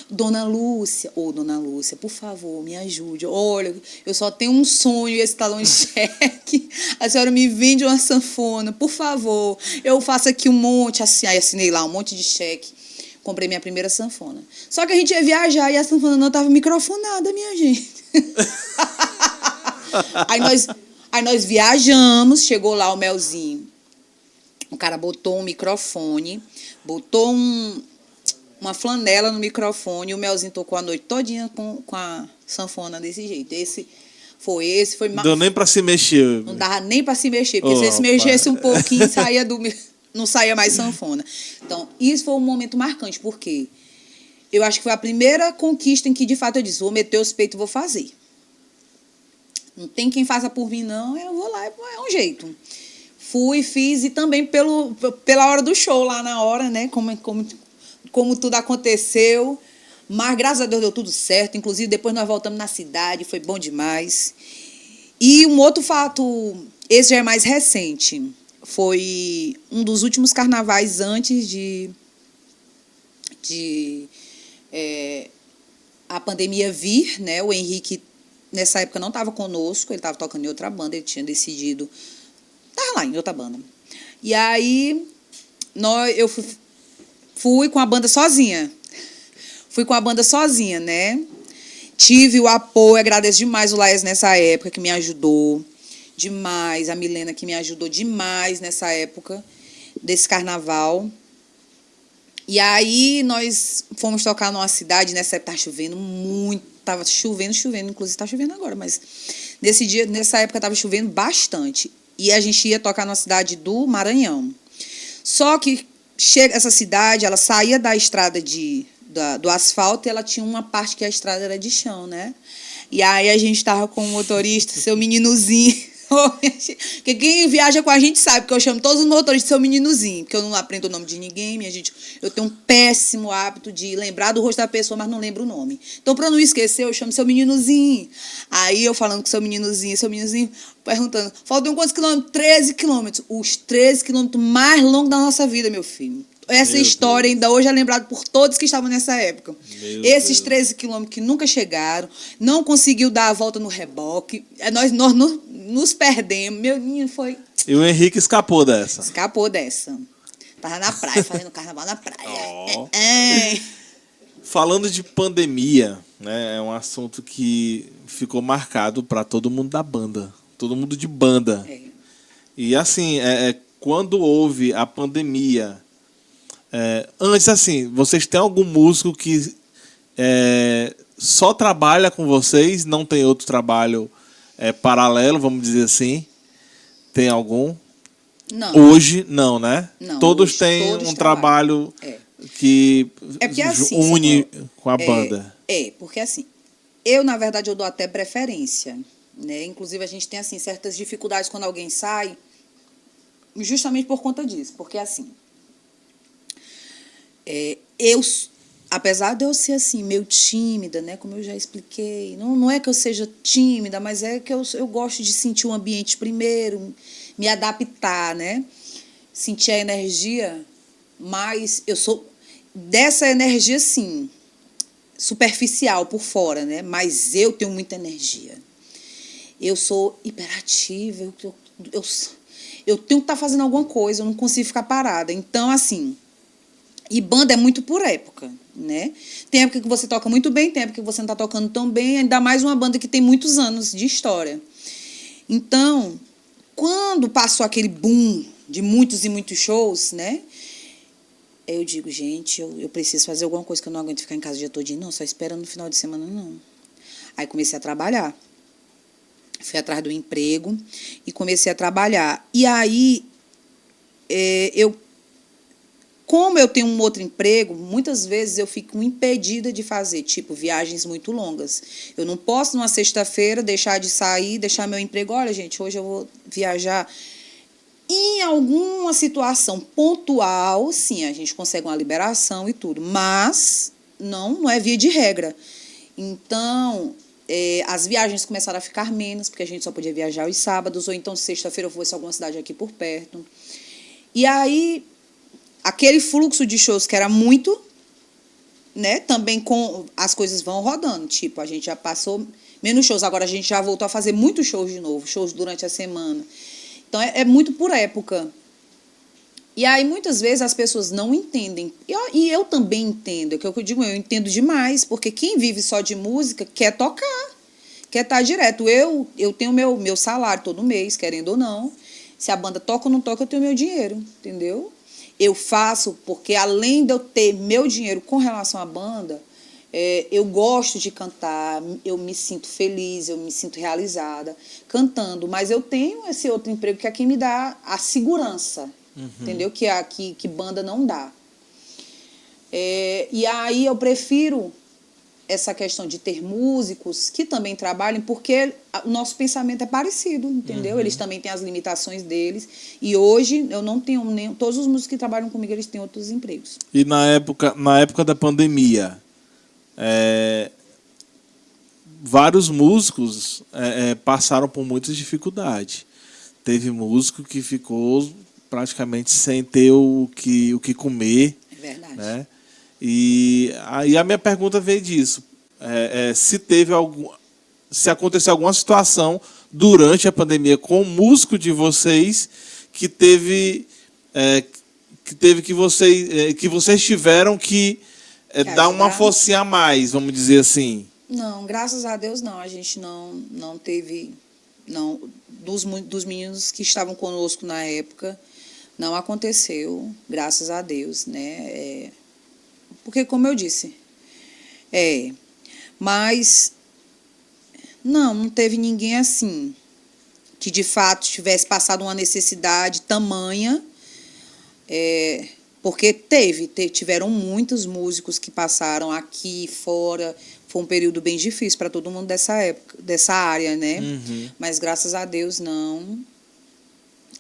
Dona Lúcia, Dona Lúcia, por favor, me ajude. Olha, eu só tenho um sonho, esse talão de cheque. A senhora me vende uma sanfona, por favor. Eu faço aqui um monte, assim, aí assinei lá um monte de cheque. Comprei minha primeira sanfona. Só que a gente ia viajar e a sanfona não estava microfonada, minha gente. Aí nós viajamos, chegou lá o Melzinho. O cara botou um microfone, botou uma flanela no microfone, e o Melzinho tocou a noite todinha com a sanfona desse jeito. Esse foi Não deu nem pra se mexer. Não dava nem pra se mexer, porque se ele se mexesse um pouquinho, não saía mais sanfona. Então, isso foi um momento marcante, porque eu acho que foi a primeira conquista em que, de fato, eu disse, vou meter os peitos e vou fazer. Não tem quem faça por mim, não, eu vou lá, é um jeito. Fui, fiz, e também pela hora do show, lá na hora, né, como tudo aconteceu, mas graças a Deus deu tudo certo. Inclusive, depois nós voltamos na cidade, foi bom demais. E um outro fato, esse já é mais recente, foi um dos últimos carnavais antes de a pandemia vir, né? O Henrique, nessa época, não estava conosco, ele estava tocando em outra banda, ele tinha decidido, estava lá em outra banda. E aí, eu fui com a banda sozinha. Né? Tive o apoio, agradeço demais o Laes nessa época, que me ajudou demais, a Milena, que me ajudou demais nessa época desse carnaval. E aí nós fomos tocar numa cidade, nessa época estava chovendo muito, estava chovendo, inclusive está chovendo agora, mas nessa época estava chovendo bastante. E a gente ia tocar numa cidade do Maranhão. Só que essa cidade, ela saía da estrada do asfalto, e ela tinha uma parte que a estrada era de chão, né? E aí a gente estava com o motorista, seu meninozinho. Porque quem viaja com a gente sabe que eu chamo todos os motoristas de seu meninozinho, porque eu não aprendo o nome de ninguém, minha gente. Eu tenho um péssimo hábito de lembrar do rosto da pessoa, mas não lembro o nome. Então, para não esquecer, eu chamo seu meninozinho. Aí eu falando com seu meninozinho, perguntando, faltam quantos quilômetros? 13 quilômetros. Os 13 quilômetros mais longos da nossa vida, meu filho. essa Meu história Deus. ainda hoje é lembrada por todos que estavam nessa época. Meu Esses Deus. 13 quilômetros que nunca chegaram, não conseguiu dar a volta no reboque, nós nos perdemos. Meu ninho foi... E o Henrique escapou dessa. Escapou dessa. Tava na praia, fazendo carnaval na praia. Ó. É. Falando de pandemia, né, é um assunto que ficou marcado para todo mundo da banda, todo mundo de banda. É. E assim, quando houve a pandemia, antes assim, vocês têm algum músico que só trabalha com vocês, não tem outro trabalho paralelo, vamos dizer assim? Tem algum? Não. Hoje, não, né? Não, Todos hoje têm todos um trabalham. trabalho que É porque assim, une Samuel, com a banda. Porque assim, eu, na verdade, eu dou até preferência, né? Inclusive, a gente tem, assim, certas dificuldades quando alguém sai, justamente por conta disso. Porque, assim, apesar de eu ser, assim, meio tímida, né? Como eu já expliquei, não é que eu seja tímida, mas é que eu gosto de sentir o ambiente primeiro, me adaptar, né? Sentir a energia, mas eu sou dessa energia, sim, superficial por fora, né? Mas eu tenho muita energia. Eu sou hiperativa, eu tenho que estar fazendo alguma coisa, eu não consigo ficar parada. Então, assim, e banda é muito por época, né? Tem época que você toca muito bem, tem época que você não está tocando tão bem, ainda mais uma banda que tem muitos anos de história. Então, quando passou aquele boom de muitos e muitos shows, né? Eu digo, gente, eu preciso fazer alguma coisa, que eu não aguento ficar em casa o dia todinho, não, só esperando no final de semana, não. Aí comecei a trabalhar. Fui atrás do emprego e comecei a trabalhar. E aí, como eu tenho um outro emprego, muitas vezes eu fico impedida de fazer, tipo, viagens muito longas. Eu não posso, numa sexta-feira, deixar de sair, deixar meu emprego. Olha, gente, hoje eu vou viajar. Em alguma situação pontual, sim, a gente consegue uma liberação e tudo, mas não é via de regra. Então, as viagens começaram a ficar menos, porque a gente só podia viajar aos sábados, ou então sexta-feira eu fosse a alguma cidade aqui por perto. E aí, aquele fluxo de shows que era muito, né, também as coisas vão rodando. Tipo, a gente já passou menos shows, agora a gente já voltou a fazer muitos shows de novo, shows durante a semana. Então, é muito por época. E aí, muitas vezes, as pessoas não entendem. E eu também entendo. É o que eu digo, eu entendo demais. Porque quem vive só de música quer tocar. Quer estar direto. Eu tenho meu salário todo mês, querendo ou não. Se a banda toca ou não toca, eu tenho meu dinheiro. Entendeu? Eu faço porque, além de eu ter meu dinheiro com relação à banda, eu gosto de cantar, eu me sinto feliz, eu me sinto realizada cantando, mas eu tenho esse outro emprego que é quem me dá a segurança, entendeu? Que banda não dá. E aí eu prefiro essa questão de ter músicos que também trabalhem, porque o nosso pensamento é parecido, entendeu? Eles também têm as limitações deles, e hoje eu não tenho nem... Todos os músicos que trabalham comigo, eles têm outros empregos. E na época da pandemia, vários músicos passaram por muitas dificuldades. Teve músico que ficou praticamente sem ter o que comer. É verdade. Né? E aí a minha pergunta veio disso. Se aconteceu alguma situação durante a pandemia com o músico de vocês que teve que vocês tiveram que dar uma forcinha a mais, vamos dizer assim. Não, graças a Deus não. A gente não teve... Não, dos meninos que estavam conosco na época, não aconteceu, graças a Deus, né? Porque, como eu disse, mas não teve ninguém assim, que de fato tivesse passado uma necessidade tamanha, porque tiveram muitos músicos que passaram aqui, fora. Foi um período bem difícil para todo mundo dessa época, dessa área, né? Uhum. Mas graças a Deus não.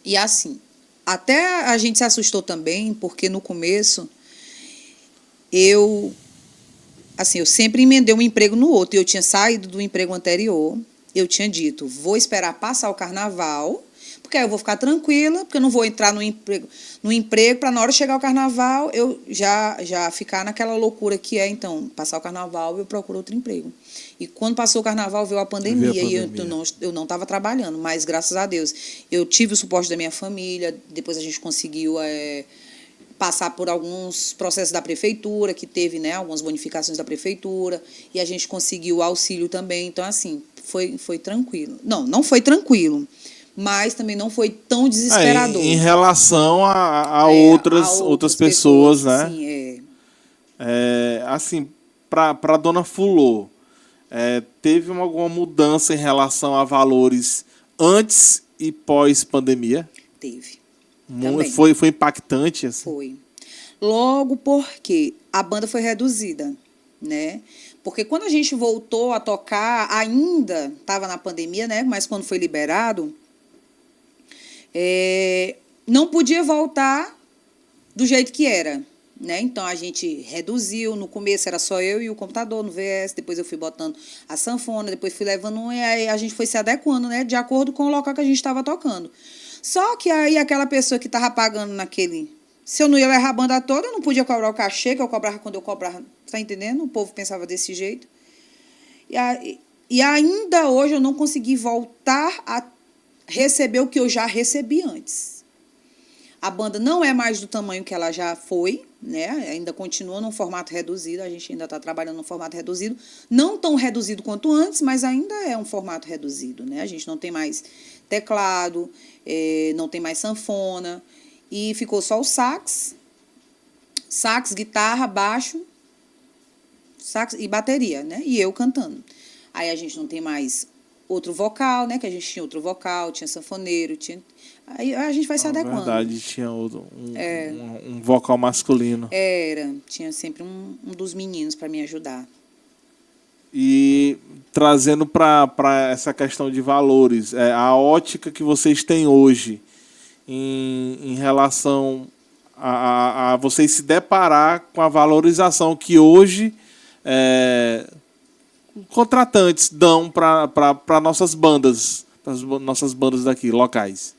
E assim, até a gente se assustou também, porque no começo eu sempre emendei um emprego no outro. Eu tinha saído do emprego anterior, eu tinha dito, vou esperar passar o carnaval Porque aí eu vou ficar tranquila, porque eu não vou entrar no emprego para na hora de chegar o carnaval eu já ficar naquela loucura que é, então, passar o carnaval eu procuro outro emprego. E quando passou o carnaval veio a pandemia, e eu não estava trabalhando, mas graças a Deus eu tive o suporte da minha família, depois a gente conseguiu passar por alguns processos da prefeitura, que teve, né, algumas bonificações da prefeitura, e a gente conseguiu o auxílio também, então assim, foi tranquilo. Não foi tranquilo, mas também não foi tão desesperador. Em relação a outras pessoas, né? Sim, assim, para a dona Fulô, teve alguma mudança em relação a valores antes e pós-pandemia? Teve. Foi impactante? Assim? Foi. Logo porque a banda foi reduzida, né? Porque quando a gente voltou a tocar, ainda estava na pandemia, né? Mas quando foi liberado, não podia voltar do jeito que era, né? Então a gente reduziu. No começo era só eu e o computador no VS, depois eu fui botando a sanfona, depois fui levando e aí a gente foi se adequando, né? De acordo com o local que a gente estava tocando. Só que aí aquela pessoa que estava pagando naquele... Se eu não ia levar a banda toda, eu não podia cobrar o cachê, que eu cobrava quando eu cobrava. Tá entendendo? O povo pensava desse jeito. E ainda hoje eu não consegui voltar a receber o que eu já recebi antes. A banda não é mais do tamanho que ela já foi, né? Ainda continua num formato reduzido, a gente ainda está trabalhando num formato reduzido. Não tão reduzido quanto antes, mas ainda é um formato reduzido, né? A gente não tem mais teclado, não tem mais sanfona, e ficou só o sax, guitarra, baixo, sax e bateria, né? E eu cantando. Aí a gente não tem mais outro vocal, né? Que a gente tinha outro vocal, tinha sanfoneiro, aí a gente vai se adequando. Na verdade, tinha um vocal masculino. Tinha sempre um dos meninos para me ajudar. E trazendo para essa questão de valores, a ótica que vocês têm hoje em relação a vocês se deparar com a valorização que hoje contratantes dão para nossas bandas daqui, locais.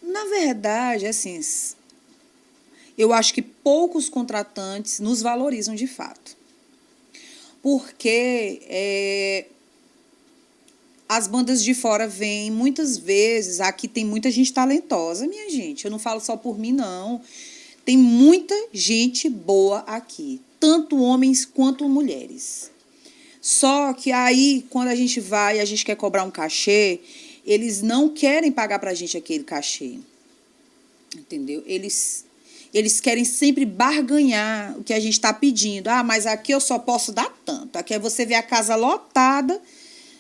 Na verdade, assim, eu acho que poucos contratantes nos valorizam de fato. Porque as bandas de fora vêm, muitas vezes, aqui tem muita gente talentosa, minha gente. Eu não falo só por mim, não. Tem muita gente boa aqui, tanto homens quanto mulheres. Só que aí, quando a gente vai e a gente quer cobrar um cachê, eles não querem pagar para a gente aquele cachê. Entendeu? Eles querem sempre barganhar o que a gente está pedindo. Ah, mas aqui eu só posso dar tanto. Aqui você vê a casa lotada,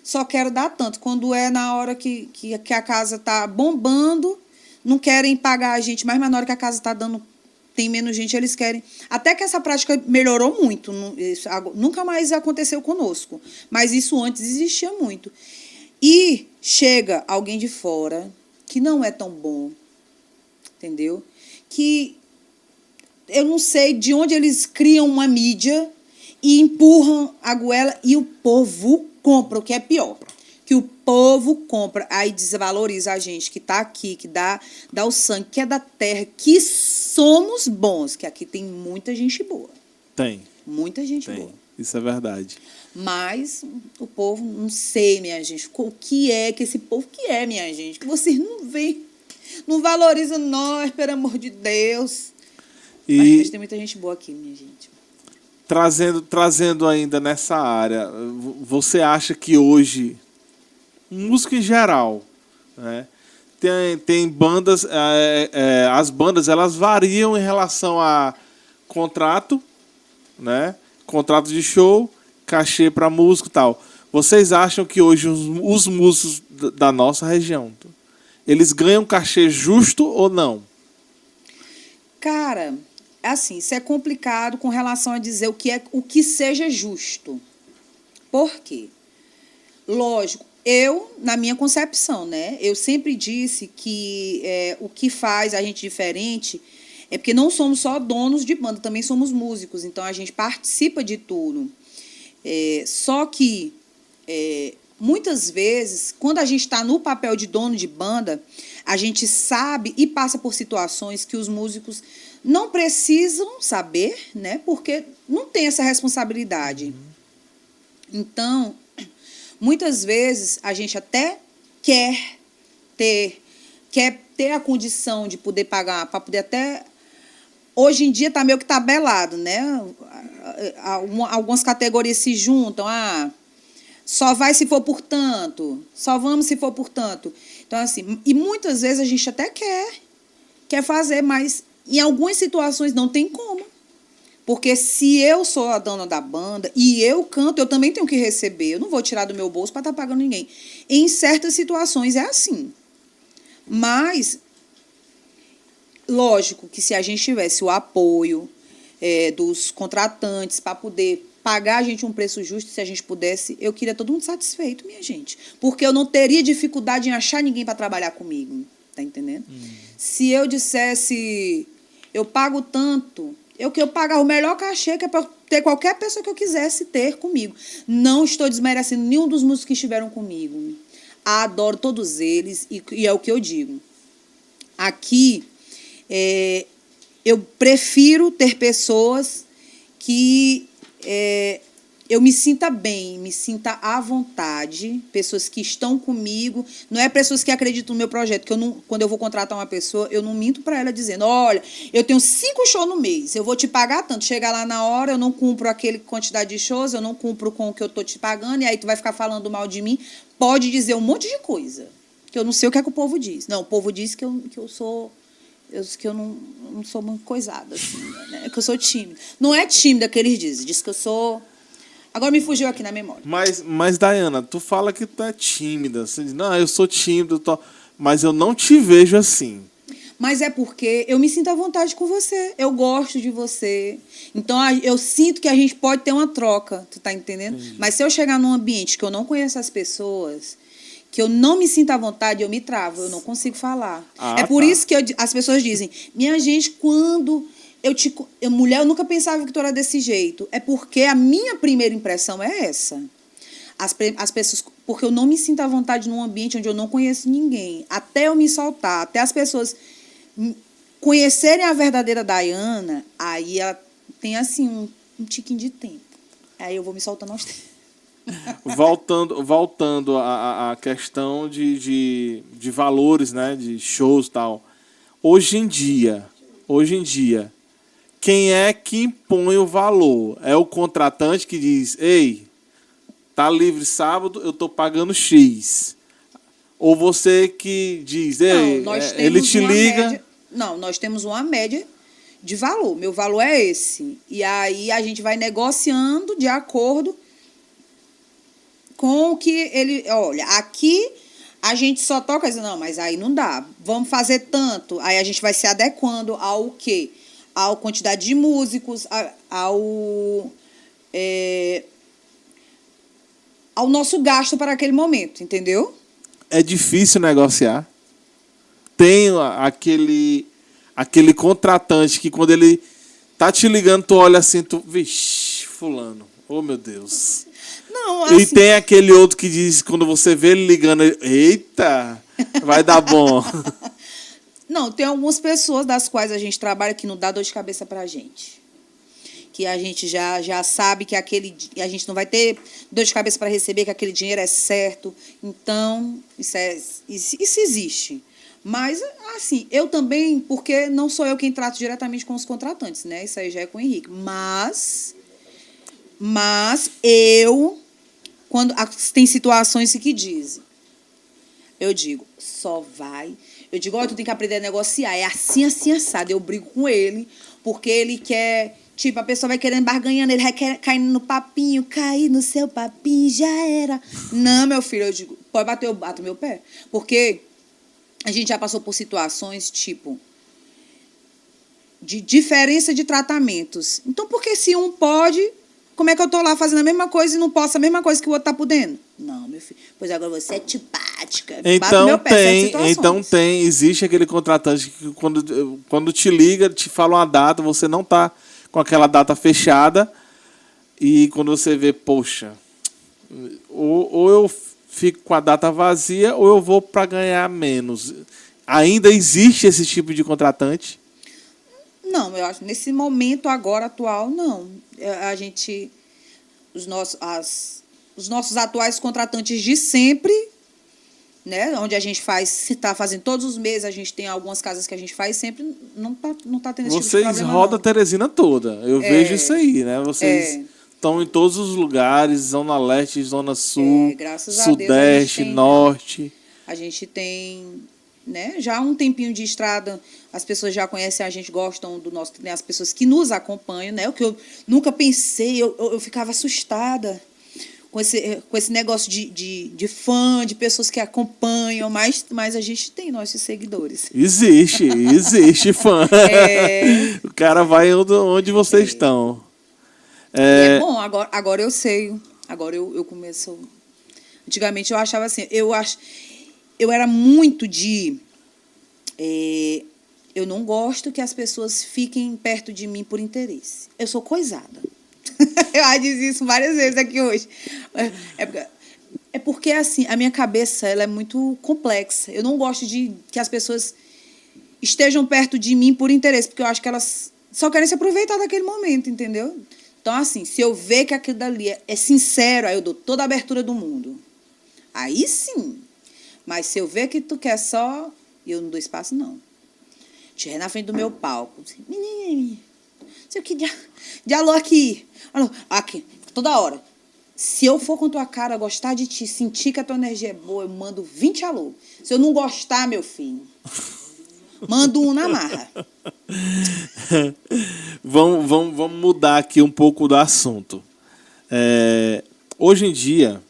só quero dar tanto. Quando é na hora que a casa está bombando, não querem pagar a gente mais, mas na hora que a casa está dando, tem menos gente, eles querem. Até que essa prática melhorou muito. Nunca mais aconteceu conosco. Mas isso antes existia muito. E chega alguém de fora que não é tão bom, entendeu? Que eu não sei de onde eles criam uma mídia e empurram a goela e o povo compra, o que é pior. Que o povo compra, aí desvaloriza a gente que está aqui, que dá o sangue, que é da terra, que somos bons, que aqui tem muita gente boa. Tem. Muita gente boa. Isso é verdade. Mas o povo, não sei, minha gente, o que é que esse povo que é, minha gente, que vocês não veem, não valorizam nós, pelo amor de Deus. Mas tem muita gente boa aqui, minha gente. Trazendo ainda nessa área, você acha que hoje, música em geral, né, tem bandas, as bandas elas variam em relação a contrato, né, contrato de show, cachê para músico e tal. Vocês acham que hoje os músicos da nossa região, eles ganham cachê justo ou não? Cara, assim, isso é complicado com relação a dizer o que seja justo. Por quê? Lógico, na minha concepção, né? Eu sempre disse que o que faz a gente diferente é porque não somos só donos de banda, também somos músicos, então a gente participa de tudo. Só que muitas vezes, quando a gente está no papel de dono de banda, a gente sabe e passa por situações que os músicos não precisam saber, né? Porque não tem essa responsabilidade. Então, muitas vezes, a gente até quer ter a condição de poder pagar, para poder até... Hoje em dia está meio que tabelado, né? Algumas categorias se juntam. Só vai se for por tanto, só vamos se for por tanto. Então, assim, e muitas vezes a gente até quer fazer, mas em algumas situações não tem como. Porque se eu sou a dona da banda e eu canto, eu também tenho que receber. Eu não vou tirar do meu bolso para estar pagando ninguém. Em certas situações é assim. Mas, lógico que se a gente tivesse o apoio dos contratantes para poder pagar a gente um preço justo, se a gente pudesse, eu queria todo mundo satisfeito, minha gente. Porque eu não teria dificuldade em achar ninguém para trabalhar comigo. Tá entendendo? Se eu dissesse, eu pago tanto, eu pagar o melhor cachê que é para ter qualquer pessoa que eu quisesse ter comigo. Não estou desmerecendo nenhum dos músicos que estiveram comigo. Adoro todos eles e é o que eu digo. Aqui, eu prefiro ter pessoas que eu me sinta bem, me sinta à vontade, pessoas que estão comigo, não é pessoas que acreditam no meu projeto, que quando eu vou contratar uma pessoa, eu não minto para ela dizendo, olha, eu tenho 5 shows no mês, eu vou te pagar tanto, chega lá na hora, eu não cumpro aquele quantidade de shows, eu não cumpro com o que eu estou te pagando, e aí tu vai ficar falando mal de mim, pode dizer um monte de coisa, que eu não sei o que é que o povo diz. Não, o povo diz que eu sou... que eu não sou muito coisada, assim, né? Que eu sou tímida. Não é tímida que eles dizem, diz que eu sou... Agora me fugiu aqui na memória. Mas Dayana, tu fala que tu é tímida. Você diz, não, eu sou tímida, mas eu não te vejo assim. Mas é porque eu me sinto à vontade com você. Eu gosto de você. Então, eu sinto que a gente pode ter uma troca, tu tá entendendo? Mas se eu chegar num ambiente que eu não conheço as pessoas, que eu não me sinto à vontade, eu me travo, eu não consigo falar. Por isso que as pessoas dizem, minha gente, quando... mulher, eu nunca pensava que tu era desse jeito. É porque a minha primeira impressão é essa. As pessoas... Porque eu não me sinto à vontade num ambiente onde eu não conheço ninguém. Até eu me soltar, até as pessoas conhecerem a verdadeira Dayana, aí ela tem, assim, um tiquinho de tempo. Aí eu vou me soltando aos tempos. Voltando à questão de valores, né? De shows e tal. Hoje em dia... Quem é que impõe o valor? É o contratante que diz, ei, tá livre sábado, eu tô pagando X. Ou você que diz, ei, ele te liga... Nós temos uma média de valor. Meu valor é esse. E aí a gente vai negociando de acordo com o que ele... Olha, aqui a gente só toca... Não, mas aí não dá. Vamos fazer tanto. Aí a gente vai se adequando ao quê? A quantidade de músicos, ao nosso gasto para aquele momento, entendeu? É difícil negociar. Tem aquele contratante que quando ele tá te ligando, tu olha assim, vixe, fulano, oh meu Deus. Não, assim... E tem aquele outro que diz, quando você vê ele ligando, eita, vai dar bom. Não, tem algumas pessoas das quais a gente trabalha que não dá dor de cabeça pra gente. Que a gente já sabe que a gente não vai ter dor de cabeça para receber, que aquele dinheiro é certo. Então, isso existe. Mas, assim, eu também, porque não sou eu quem trato diretamente com os contratantes, né? Isso aí já é com o Henrique. Mas eu, quando tem situações que dizem, eu digo, só vai... Eu digo, olha, tu tem que aprender a negociar. É assim, assim, assado. Eu brigo com ele, porque ele quer... Tipo, a pessoa vai querendo barganhando, ele vai caindo no papinho, cair no seu papinho, já era. Não, meu filho, eu digo, pode bater, eu bato meu pé. Porque a gente já passou por situações, tipo, de diferença de tratamentos. Então, porque se um pode, como é que eu tô lá fazendo a mesma coisa e não posso a mesma coisa que o outro tá podendo? Não, meu filho. Pois agora você é antipática. Existe aquele contratante que quando te liga, te fala uma data, você não tá com aquela data fechada e quando você vê, poxa, ou eu fico com a data vazia ou eu vou para ganhar menos? Ainda existe esse tipo de contratante? Não, eu acho nesse momento agora atual não. A gente os nossos atuais contratantes de sempre, né, onde a gente faz, se está fazendo todos os meses, a gente tem algumas casas que a gente faz sempre, não tá tendo esse tipo de Vocês problema, rodam não. Teresina toda. Eu vejo isso aí, né? Vocês É. estão em todos os lugares, Zona Leste, Zona Sul, Graças a Deus, Sudeste, Norte. A gente tem, né, já um tempinho de estrada, as pessoas já conhecem a gente, gostam do nosso, né, as pessoas que nos acompanham, né, o que eu nunca pensei, eu ficava assustada com esse negócio de fã, de pessoas que acompanham, mas a gente tem nossos seguidores. Existe fã. O cara vai onde vocês estão. É bom, agora eu sei. Agora eu começo. Antigamente eu achava assim, eu era muito de. Eu não gosto que as pessoas fiquem perto de mim por interesse. Eu sou coisada. Eu já disse isso várias vezes aqui hoje. É porque, assim, a minha cabeça ela é muito complexa. Eu não gosto de que as pessoas estejam perto de mim por interesse, porque eu acho que elas só querem se aproveitar daquele momento, entendeu? Então, assim, se eu ver que aquilo dali é sincero, aí eu dou toda a abertura do mundo. Aí sim. Mas se eu ver que tu quer só, eu não dou espaço, não. Estiver na frente do meu palco. Menino, sei o que de alô aqui. Alô, aqui, toda hora. Se eu for com tua cara, gostar de ti, sentir que a tua energia é boa, eu mando 20 alô. Se eu não gostar, meu filho, mando um na marra. Vamos mudar aqui um pouco do assunto. Hoje em dia,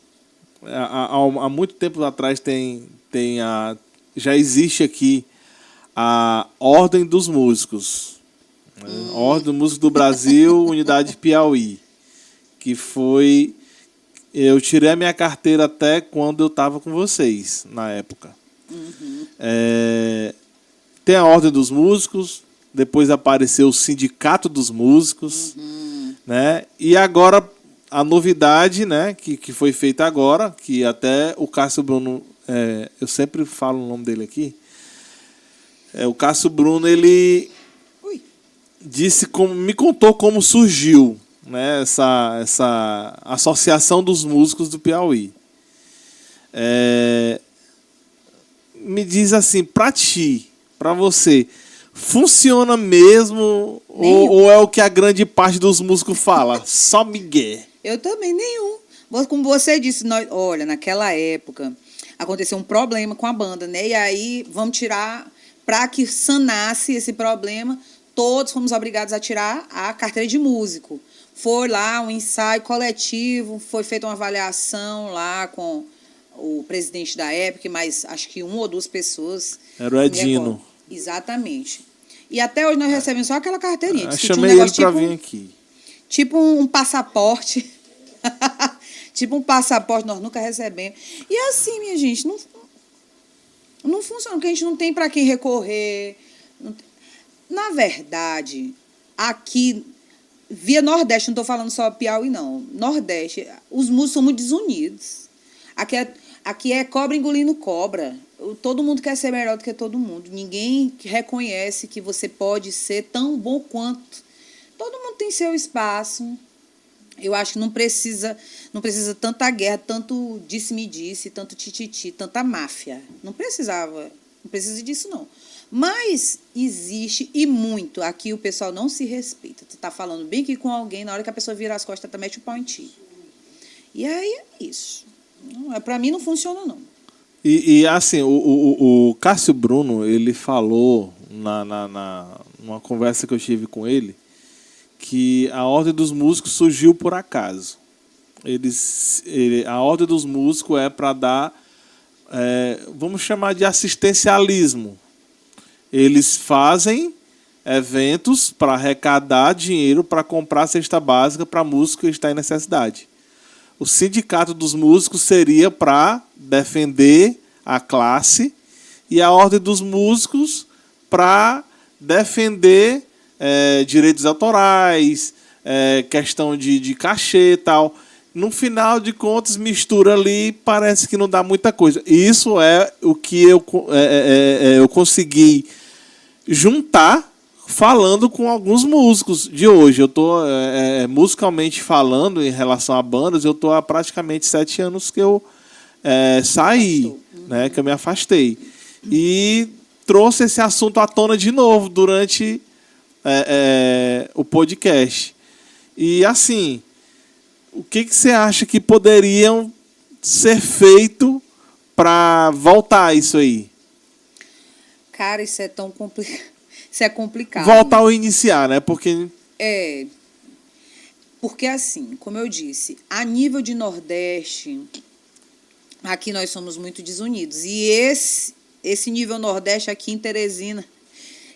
há muito tempo atrás, já existe aqui a Ordem dos Músicos. Ordem dos Músicos do Brasil, Unidade Piauí. Que foi... Eu tirei a minha carteira até quando eu estava com vocês, na época. Tem a Ordem dos Músicos, depois apareceu o Sindicato dos Músicos, né? E agora, a novidade, né, que foi feita agora, que até o Cássio Bruno, eu sempre falo o nome dele aqui, o Cássio Bruno, ele me contou como surgiu, né, essa associação dos músicos do Piauí. Me diz assim, para ti, para você, funciona mesmo ou é o que a grande parte dos músicos fala? Só migué. Eu também, nenhum. Como você disse, olha, naquela época aconteceu um problema com a banda, né? E aí vamos tirar, para que sanasse esse problema, todos fomos obrigados a tirar a carteira de músico. Foi lá um ensaio coletivo, foi feita uma avaliação lá com o presidente da época, mas acho que 1 ou 2 pessoas. Era o Edino. Exatamente. E até hoje nós recebemos só aquela carteirinha. Chamei ele para vir aqui. Tipo um passaporte. Tipo um passaporte, nós nunca recebemos. E assim, minha gente, não funciona, porque a gente não tem para quem recorrer. Na verdade, aqui... Via Nordeste, não estou falando só Piauí, não. Nordeste, os músicos são muito desunidos. Aqui é cobra engolindo cobra. Todo mundo quer ser melhor do que todo mundo. Ninguém reconhece que você pode ser tão bom quanto. Todo mundo tem seu espaço. Eu acho que não precisa tanta guerra, tanto disse-me-disse, tanto tititi, tanta máfia. Não precisa disso, não. Mas existe, e muito, aqui o pessoal não se respeita. Tu tá falando bem que com alguém, na hora que a pessoa vira as costas, tu mete o pau em ti. E aí é isso. Para mim não funciona, não. E assim, o Cássio Bruno, ele falou numa conversa que eu tive com ele, que a Ordem dos Músicos surgiu por acaso. A Ordem dos Músicos é para dar, vamos chamar de assistencialismo. Eles fazem eventos para arrecadar dinheiro para comprar cesta básica para músico que está em necessidade. O Sindicato dos Músicos seria para defender a classe e a Ordem dos Músicos para defender direitos autorais, questão de cachê e tal. no final de contas, mistura ali, parece que não dá muita coisa. Isso é o que eu consegui juntar falando com alguns músicos de hoje. Eu estou, musicalmente falando, em relação a bandas, eu estou há praticamente 7 anos que eu saí, né, que eu me afastei. E trouxe esse assunto à tona de novo durante o podcast. E, assim, o que você acha que poderiam ser feito para voltar isso aí? Cara, isso é tão complicado. Isso é complicado. Voltar ao iniciar, né? Porque assim, como eu disse, a nível de Nordeste, aqui nós somos muito desunidos. E esse nível Nordeste aqui em Teresina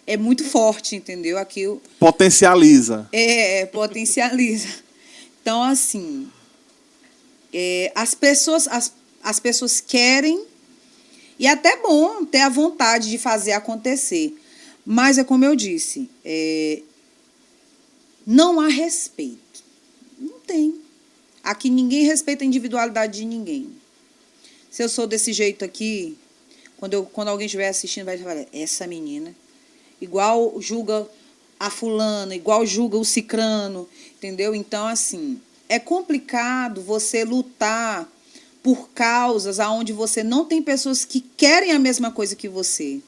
é muito forte, entendeu? Aqui potencializa. Potencializa. Então, assim, as pessoas querem, e é até bom ter a vontade de fazer acontecer. Mas é como eu disse, não há respeito. Não tem. Aqui ninguém respeita a individualidade de ninguém. Se eu sou desse jeito aqui, quando alguém estiver assistindo, vai falar, essa menina, igual julga a fulana, igual julga o cicrano, entendeu? Então, assim, é complicado você lutar por causas onde você não tem pessoas que querem a mesma coisa que você.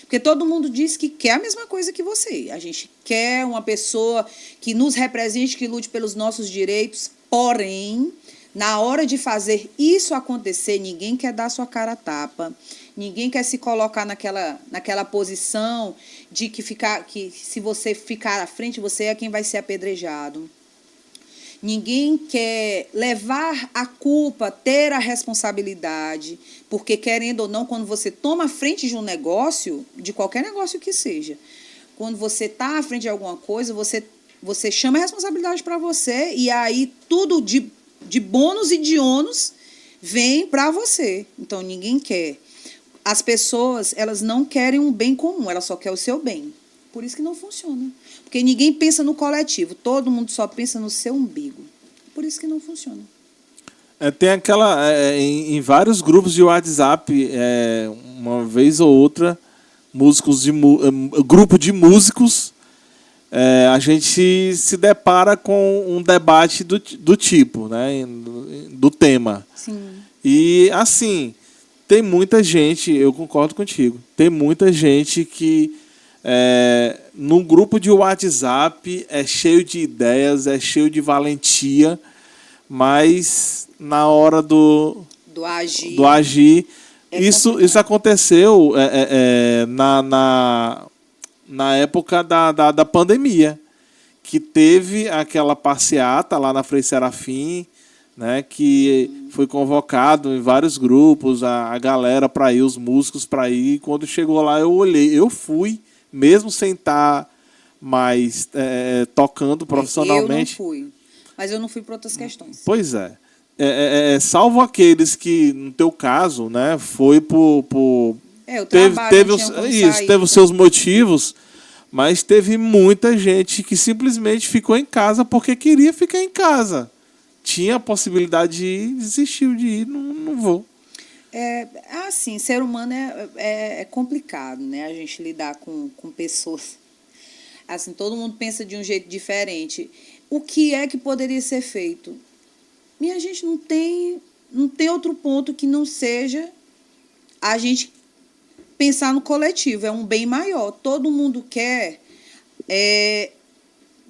Porque todo mundo diz que quer a mesma coisa que você. A gente quer uma pessoa que nos represente, que lute pelos nossos direitos, porém, na hora de fazer isso acontecer, ninguém quer dar sua cara a tapa, ninguém quer se colocar naquela posição de que se você ficar à frente, você é quem vai ser apedrejado. Ninguém quer levar a culpa, ter a responsabilidade, porque, querendo ou não, quando você toma a frente de um negócio, de qualquer negócio que seja, quando você está à frente de alguma coisa, você chama a responsabilidade para você e aí tudo de bônus e de ônus vem para você. Então, ninguém quer. As pessoas, elas não querem um bem comum, elas só querem o seu bem. Por isso que não funciona. Porque ninguém pensa no coletivo, todo mundo só pensa no seu umbigo. Por isso que não funciona. Tem em vários grupos de WhatsApp, uma vez ou outra, grupo de músicos, a gente se depara com um debate do tipo, né, do tema. Sim. E, assim, tem muita gente, eu concordo contigo, tem muita gente que num grupo de WhatsApp é cheio de ideias, é cheio de valentia, mas na hora do agir isso aconteceu na época da pandemia, que teve aquela passeata lá na Frei Serafim, né, que foi convocado em vários grupos, a galera para ir, os músicos para ir. E quando chegou lá, eu olhei, eu fui, mesmo sem estar mais tocando profissionalmente. Eu não fui, mas eu não fui por outras questões. Pois é. Salvo aqueles que, no teu caso, né, foi por teve os seus motivos, mas teve muita gente que simplesmente ficou em casa porque queria ficar em casa. Tinha a possibilidade de ir, desistiu de ir, não vou. Assim, ser humano é complicado, né? A gente lidar com pessoas. Assim, todo mundo pensa de um jeito diferente. O que é que poderia ser feito? Minha gente, não tem outro ponto que não seja a gente pensar no coletivo. É um bem maior. Todo mundo quer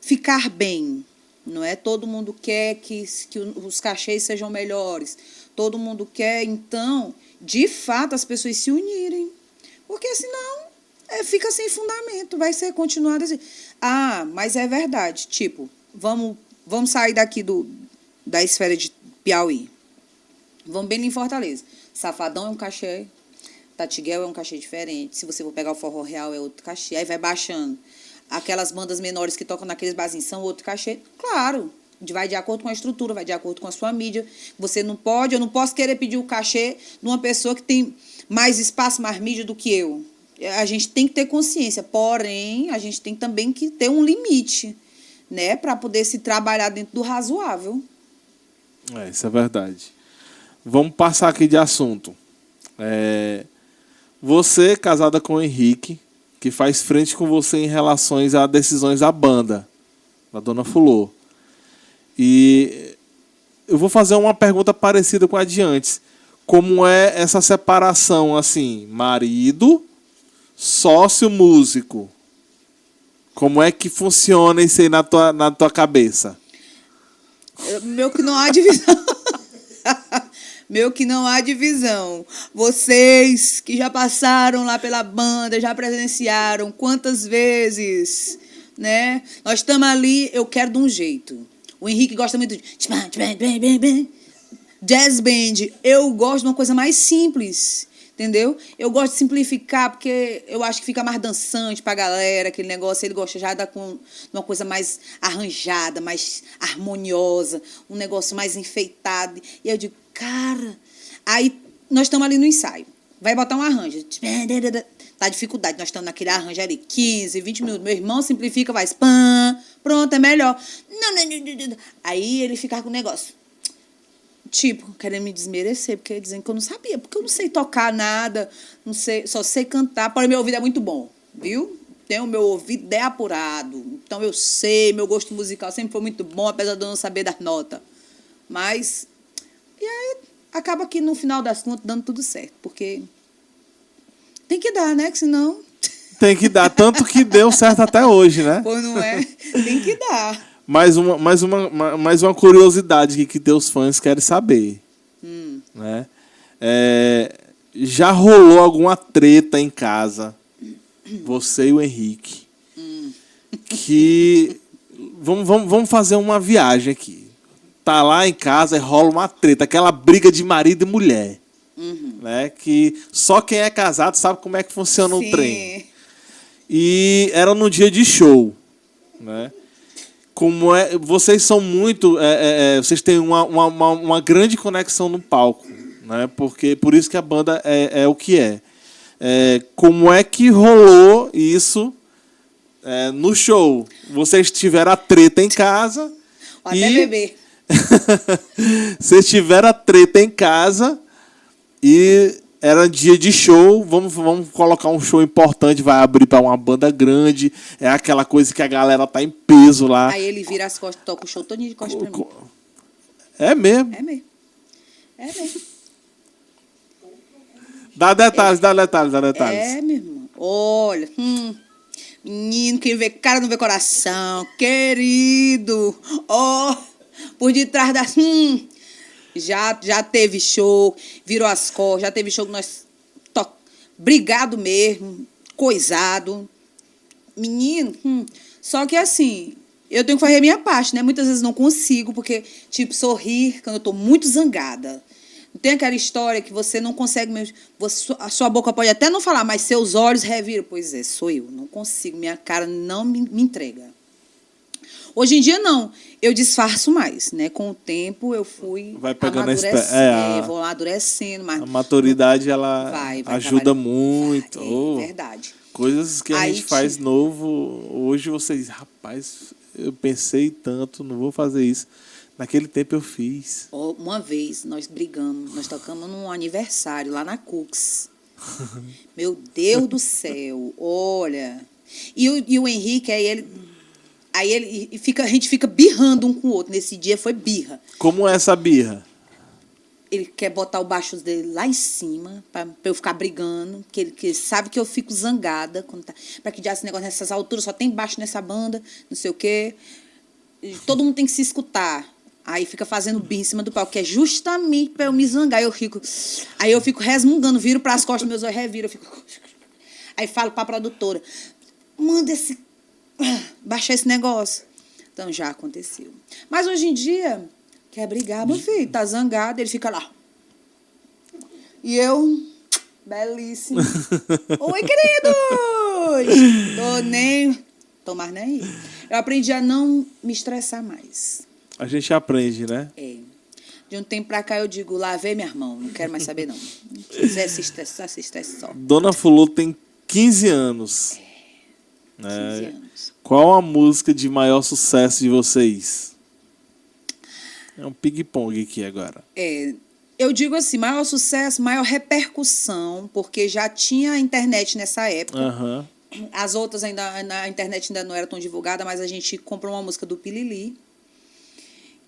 ficar bem. Não é? Todo mundo quer que os cachês sejam melhores. Todo mundo quer, então, de fato, as pessoas se unirem. Porque senão fica sem fundamento, vai ser continuado assim. Mas é verdade. Tipo, vamos sair daqui da esfera de Piauí. Vamos bem ali em Fortaleza. Safadão é um cachê, Tatiguel é um cachê diferente. Se você for pegar o Forró Real, é outro cachê. Aí vai baixando. Aquelas bandas menores que tocam naqueles barzinhos são outro cachê. Claro, vai de acordo com a estrutura, vai de acordo com a sua mídia. Eu não posso querer pedir o cachê de uma pessoa que tem mais espaço, mais mídia do que eu. A gente tem que ter consciência, porém, a gente tem também que ter um limite, né, para poder se trabalhar dentro do razoável. Isso é verdade. Vamos passar aqui de assunto. Você, casada com o Henrique, que faz frente com você em relações a decisões da banda, da Dona Fulô. E eu vou fazer uma pergunta parecida com a de antes. Como é essa separação, assim, marido, sócio, músico? Como é que funciona isso aí na tua cabeça? Meu que não há divisão. Meu que não há divisão. Vocês que já passaram lá pela banda, já presenciaram quantas vezes, né? Nós estamos ali, eu quero de um jeito. O Henrique gosta muito de jazz band. Eu gosto de uma coisa mais simples, entendeu? Eu gosto de simplificar porque eu acho que fica mais dançante pra galera, aquele negócio. Ele gosta já de uma coisa mais arranjada, mais harmoniosa, um negócio mais enfeitado. E eu digo, cara... Aí nós estamos ali no ensaio. Vai botar um arranjo. Tá dificuldade. Nós estamos naquele arranjo ali, 15, 20 minutos. Meu irmão simplifica, vai, pã, pronto, é melhor. Não. Aí ele fica com o negócio. Tipo, querendo me desmerecer, porque dizendo que eu não sabia, porque eu não sei tocar nada, não sei, só sei cantar. Porém, meu ouvido é muito bom, viu? Tenho meu ouvido é apurado. Então eu sei, meu gosto musical sempre foi muito bom, apesar de eu não saber dar nota. Mas, e aí, acaba que no final das contas dando tudo certo, porque tem que dar, né? Que senão... Tem que dar, tanto que deu certo até hoje, né? Pois não é? Tem que dar. Mais uma curiosidade que teus fãs querem saber. Né? Já rolou alguma treta em casa, você e o Henrique, que... Vamos fazer uma viagem aqui. Tá lá em casa e rola uma treta, aquela briga de marido e mulher. Né? Que só quem é casado sabe como é que funciona o trem. E era no dia de show. Né? Como vocês são muito... vocês têm uma grande conexão no palco. Né? Por isso que a banda é o que é. Como é que rolou isso no show? Vocês tiveram a treta em casa. Ou até beber. Vocês tiveram a treta em casa e era dia de show. Vamos colocar um show importante, vai abrir para uma banda grande. É aquela coisa que a galera tá em peso lá. Aí ele vira as costas, toca o show todinho de costas pra mim. É mesmo? É mesmo. Dá detalhes. É, meu irmão. Olha, menino, quem vê cara não vê coração. Querido. Por detrás das... Já teve show, virou as costas, já teve show que nós... Brigado mesmo, coisado. Menino, só que assim, eu tenho que fazer a minha parte, né? Muitas vezes não consigo, porque, tipo, sorrir quando eu tô muito zangada. Tem aquela história que você não consegue mesmo... a sua boca pode até não falar, mas seus olhos reviram. Pois é, sou eu. Não consigo. Minha cara não me entrega. Hoje em dia, não. Eu disfarço mais, né? Com o tempo, eu fui amadurecendo. Vou amadurecendo. Mas a maturidade, ela ajuda muito. Verdade. Coisas que a gente faz novo. Hoje, vocês... Rapaz, eu pensei tanto, não vou fazer isso. Naquele tempo eu fiz. Uma vez nós brigamos, nós tocamos num aniversário lá na Cooks. Meu Deus do céu, olha. E o Henrique, aí a gente fica birrando um com o outro. Nesse dia foi birra. Como é essa birra? Ele quer botar o baixo dele lá em cima, pra eu ficar brigando, que ele sabe que eu fico zangada. Pra que já esse negócio nessas alturas, só tem baixo nessa banda, não sei o quê. Todo mundo tem que se escutar. Aí fica fazendo birra em cima do palco, que é justamente para eu me zangar. Aí eu fico resmungando, viro para as costas, meus olhos reviram. Aí falo para a produtora, manda baixar esse negócio. Então já aconteceu. Mas hoje em dia, quer brigar, meu filho, tá zangado, ele fica lá. E eu, belíssimo. Oi, queridos! Tô mais nem aí. Eu aprendi a não me estressar mais. A gente aprende, né? De um tempo pra cá eu digo, lavei minha mão, não quero mais saber, não. Se quiser se estressar, se estresse só. Dona Fulô tem 15 anos. 15 anos. Qual a música de maior sucesso de vocês? É um ping-pong aqui agora. Eu digo assim, maior sucesso, maior repercussão, porque já tinha internet nessa época. Aham. As outras ainda, na internet ainda não era tão divulgada, mas a gente comprou uma música do Pilili,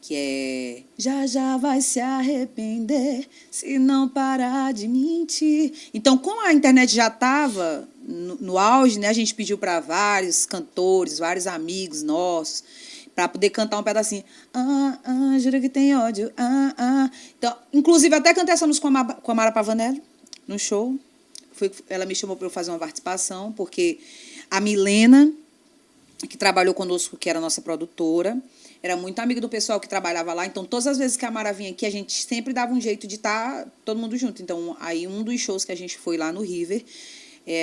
que é Já já vai se arrepender se não parar de mentir. Então, como a internet já estava no auge, né, a gente pediu para vários cantores, vários amigos nossos, para poder cantar um pedacinho. Juro que tem ódio. Então, inclusive, até cantei essa música com a Mara Pavanelli, no show. Ela me chamou para eu fazer uma participação, porque a Milena, que trabalhou conosco, que era a nossa produtora, era muito amiga do pessoal que trabalhava lá. Então, todas as vezes que a Mara vinha aqui, a gente sempre dava um jeito de estar todo mundo junto. Então, aí um dos shows que a gente foi lá no River,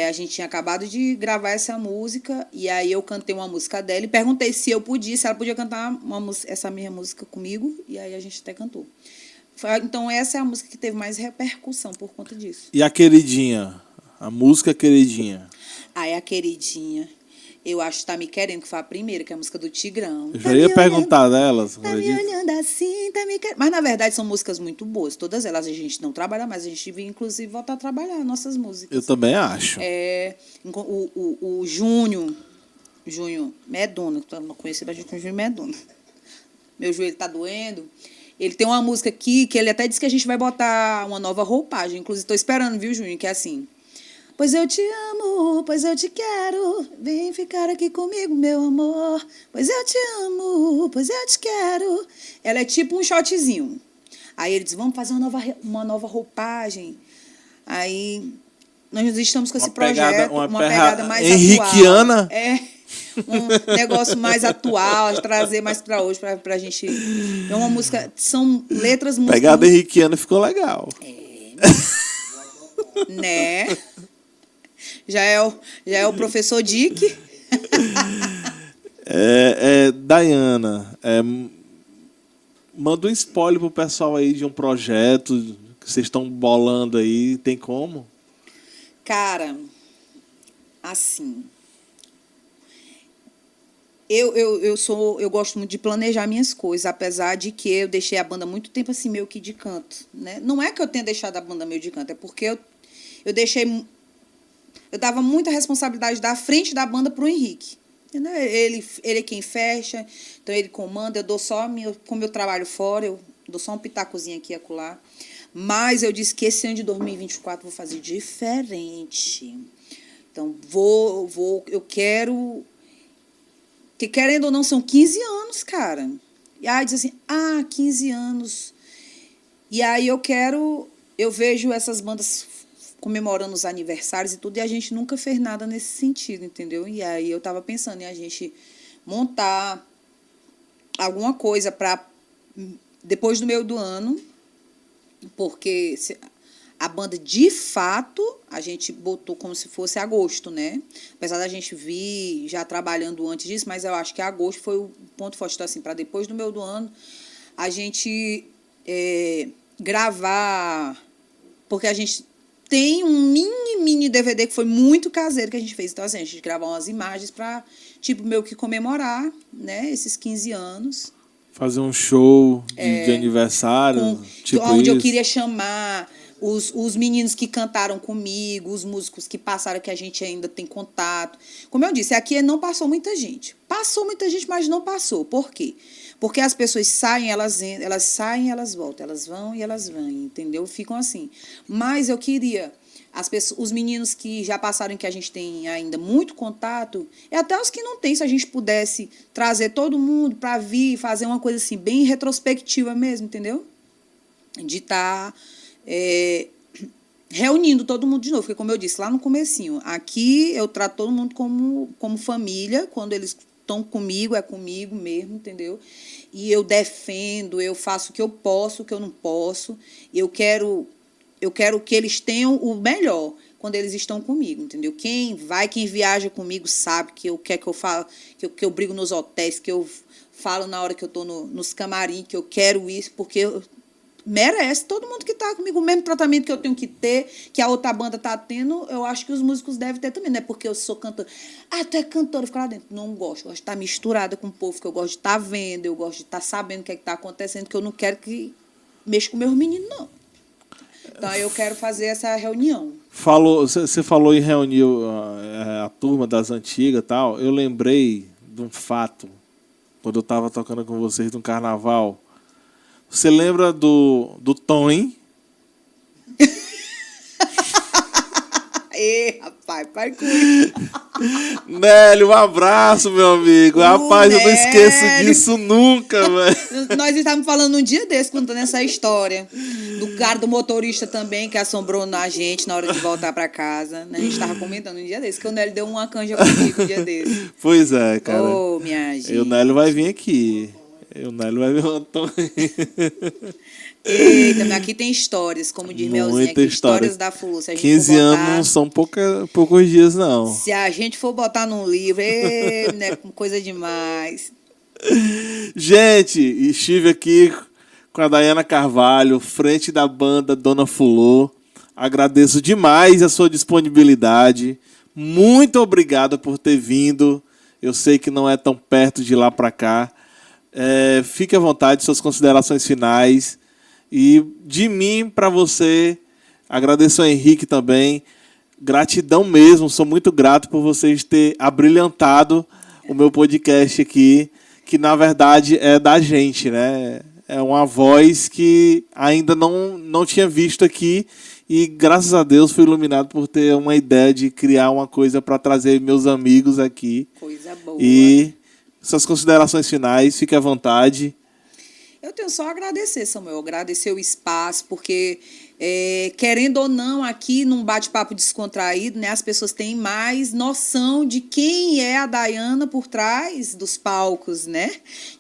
a gente tinha acabado de gravar essa música, e aí eu cantei uma música dela e perguntei se eu podia, se ela podia cantar essa minha música comigo, e aí a gente até cantou. Então, essa é a música que teve mais repercussão por conta disso. E a queridinha? A música Queridinha? Aí a queridinha, eu acho que Tá Me Querendo, que foi a primeira, que é a música do Tigrão. Eu já ia perguntar delas. Tá me olhando assim, tá me querendo. Mas, na verdade, são músicas muito boas. Todas elas a gente não trabalha mais. A gente devia, inclusive, voltar a trabalhar nossas músicas. Eu também acho. O Júnior Meduna, que eu não conheci a gente com o Júnior Meduna. Meu joelho tá doendo. Ele tem uma música aqui que ele até disse que a gente vai botar uma nova roupagem. Inclusive, estou esperando, viu, Júnior? Que é assim... Pois eu te amo, pois eu te quero, vem ficar aqui comigo, meu amor. Pois eu te amo, pois eu te quero. Ela é tipo um shotzinho. Aí ele diz, vamos fazer uma nova roupagem. Aí nós estamos com esse projeto, uma pegada mais henriquiana. Atual. Um negócio mais atual, trazer mais para hoje, para a gente... É uma música, são letras... Pegada henriquiana ficou legal. Né? Já é o professor Dick. Dayana, manda um spoiler pro pessoal aí de um projeto que vocês estão bolando aí. Tem como? Cara, assim... Eu gosto muito de planejar minhas coisas, apesar de que eu deixei a banda muito tempo assim, meio que de canto, né? Não é que eu tenha deixado a banda meio de canto, é porque eu deixei... Eu dava muita responsabilidade da frente da banda pro Henrique. Ele é quem fecha, então ele comanda, eu dou só como eu trabalho fora, eu dou só um pitacozinho aqui e acolá. Mas eu disse que esse ano de 2024 eu vou fazer diferente. Então, eu quero... Que, querendo ou não, são 15 anos, cara. E aí diz assim, 15 anos. E aí eu vejo essas bandas comemorando os aniversários e tudo, e a gente nunca fez nada nesse sentido, entendeu? E aí eu estava pensando em a gente montar alguma coisa para depois do meio do ano, porque a banda, de fato, a gente botou como se fosse agosto, né? Apesar da gente vir já trabalhando antes disso, mas eu acho que agosto foi o ponto forte. Então, assim, para depois do meio do ano, a gente gravar, porque a gente tem um mini DVD que foi muito caseiro que a gente fez. Então, assim, a gente gravou umas imagens para, tipo, meio que comemorar, né, esses 15 anos. Fazer um show de aniversário, tipo onde isso. Eu queria chamar os meninos que cantaram comigo, os músicos que passaram, que a gente ainda tem contato. Como eu disse, aqui não passou muita gente. Passou muita gente, mas não passou. Por quê? Porque as pessoas saem, elas saem, elas voltam, elas vão e elas vêm, entendeu? Ficam assim. Mas eu queria os meninos que já passaram, que a gente tem ainda muito contato, e até os que não tem, se a gente pudesse trazer todo mundo para vir fazer uma coisa assim, bem retrospectiva mesmo, entendeu? De estar reunindo todo mundo de novo, porque, como eu disse lá no comecinho, aqui eu trato todo mundo como família. Quando eles estão comigo, é comigo mesmo, entendeu? E eu defendo, eu faço o que eu posso, o que eu não posso. Eu quero que eles tenham o melhor quando eles estão comigo, entendeu? Quem viaja comigo sabe que eu quero que eu falo, que eu brigo nos hotéis, que eu falo na hora que eu estou nos camarim, que eu quero isso, porque merece. Todo mundo que está comigo, o mesmo tratamento que eu tenho que ter, que a outra banda está tendo, eu acho que os músicos devem ter também. Não é porque eu sou cantora. Ah, tu é cantora, fica lá dentro. Não gosto. Gosto de estar misturada com o povo, que eu gosto de estar vendo, eu gosto de estar sabendo o que é que está acontecendo, que eu não quero que mexa com meus meninos, não. Então, eu quero fazer essa reunião. Você falou em reunir a turma das antigas e tal. Eu lembrei de um fato, quando eu estava tocando com vocês no carnaval. Você lembra do Tom, hein? Ei, rapaz, para com isso. Nélio, um abraço, meu amigo. Rapaz, eu não esqueço disso nunca, velho. Nós estávamos falando um dia desse, contando essa história. Do cara, do motorista também, que assombrou na gente na hora de voltar para casa. A gente estava comentando um dia desse, que o Nélio deu uma canja comigo um dia desse. Pois é, cara. Ô, minha gente. E o Nélio vai vir aqui. O Nélio vai vir. Eita, mas aqui tem histórias, como diz Melzinha aqui, histórias da Fulu. 15 anos não são poucos dias, não. Se a gente for botar num livro, né, coisa demais. Gente, estive aqui com a Dayana Carvalho, frente da banda Dona Fulô. Agradeço demais a sua disponibilidade. Muito obrigado por ter vindo. Eu sei que não é tão perto de lá para cá. Fique à vontade, suas considerações finais. E de mim para você, agradeço ao Henrique também. Gratidão mesmo, sou muito grato por vocês terem abrilhantado o meu podcast aqui, que na verdade é da gente, né? É uma voz que ainda não tinha visto aqui e graças a Deus fui iluminado por ter uma ideia de criar uma coisa para trazer meus amigos aqui. Coisa boa. E suas considerações finais, fique à vontade. Eu tenho só a agradecer, Samuel, agradecer o espaço, porque, querendo ou não, aqui num bate-papo descontraído, né, as pessoas têm mais noção de quem é a Dayana por trás dos palcos, né?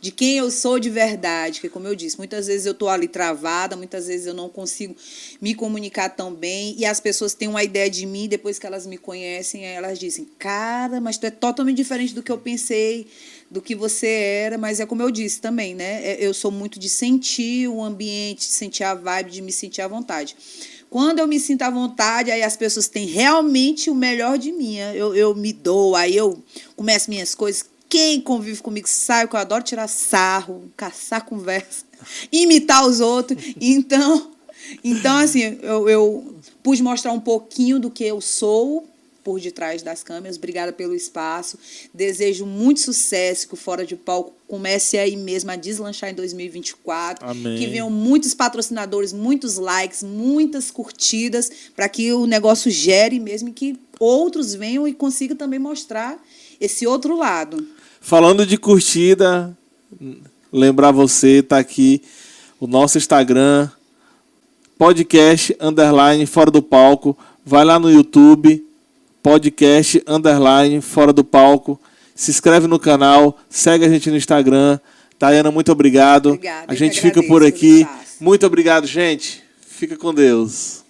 De quem eu sou de verdade, porque, como eu disse, muitas vezes eu estou ali travada, muitas vezes eu não consigo me comunicar tão bem, e as pessoas têm uma ideia de mim, depois que elas me conhecem, elas dizem, cara, mas tu é totalmente diferente do que eu pensei, do que você era, mas é como eu disse também, né? Eu sou muito de sentir o ambiente, de sentir a vibe, de me sentir à vontade. Quando eu me sinto à vontade, aí as pessoas têm realmente o melhor de mim. Eu me dou, aí eu começo minhas coisas. Quem convive comigo sabe que eu adoro tirar sarro, caçar conversa, imitar os outros. Então assim, eu pude mostrar um pouquinho do que eu sou por detrás das câmeras. Obrigada pelo espaço. Desejo muito sucesso, que o Fora de Palco comece aí mesmo a deslanchar em 2024. Amém. Que venham muitos patrocinadores, muitos likes, muitas curtidas, para que o negócio gere mesmo e que outros venham e consigam também mostrar esse outro lado. Falando de curtida, lembrar você, tá aqui o nosso Instagram, podcast _ Fora do Palco. Vai lá no YouTube, podcast _ Fora do Palco. Se inscreve no canal, segue a gente no Instagram. Dayana, muito obrigado. Obrigada, a gente fica por aqui. Muito obrigado, gente. Fica com Deus.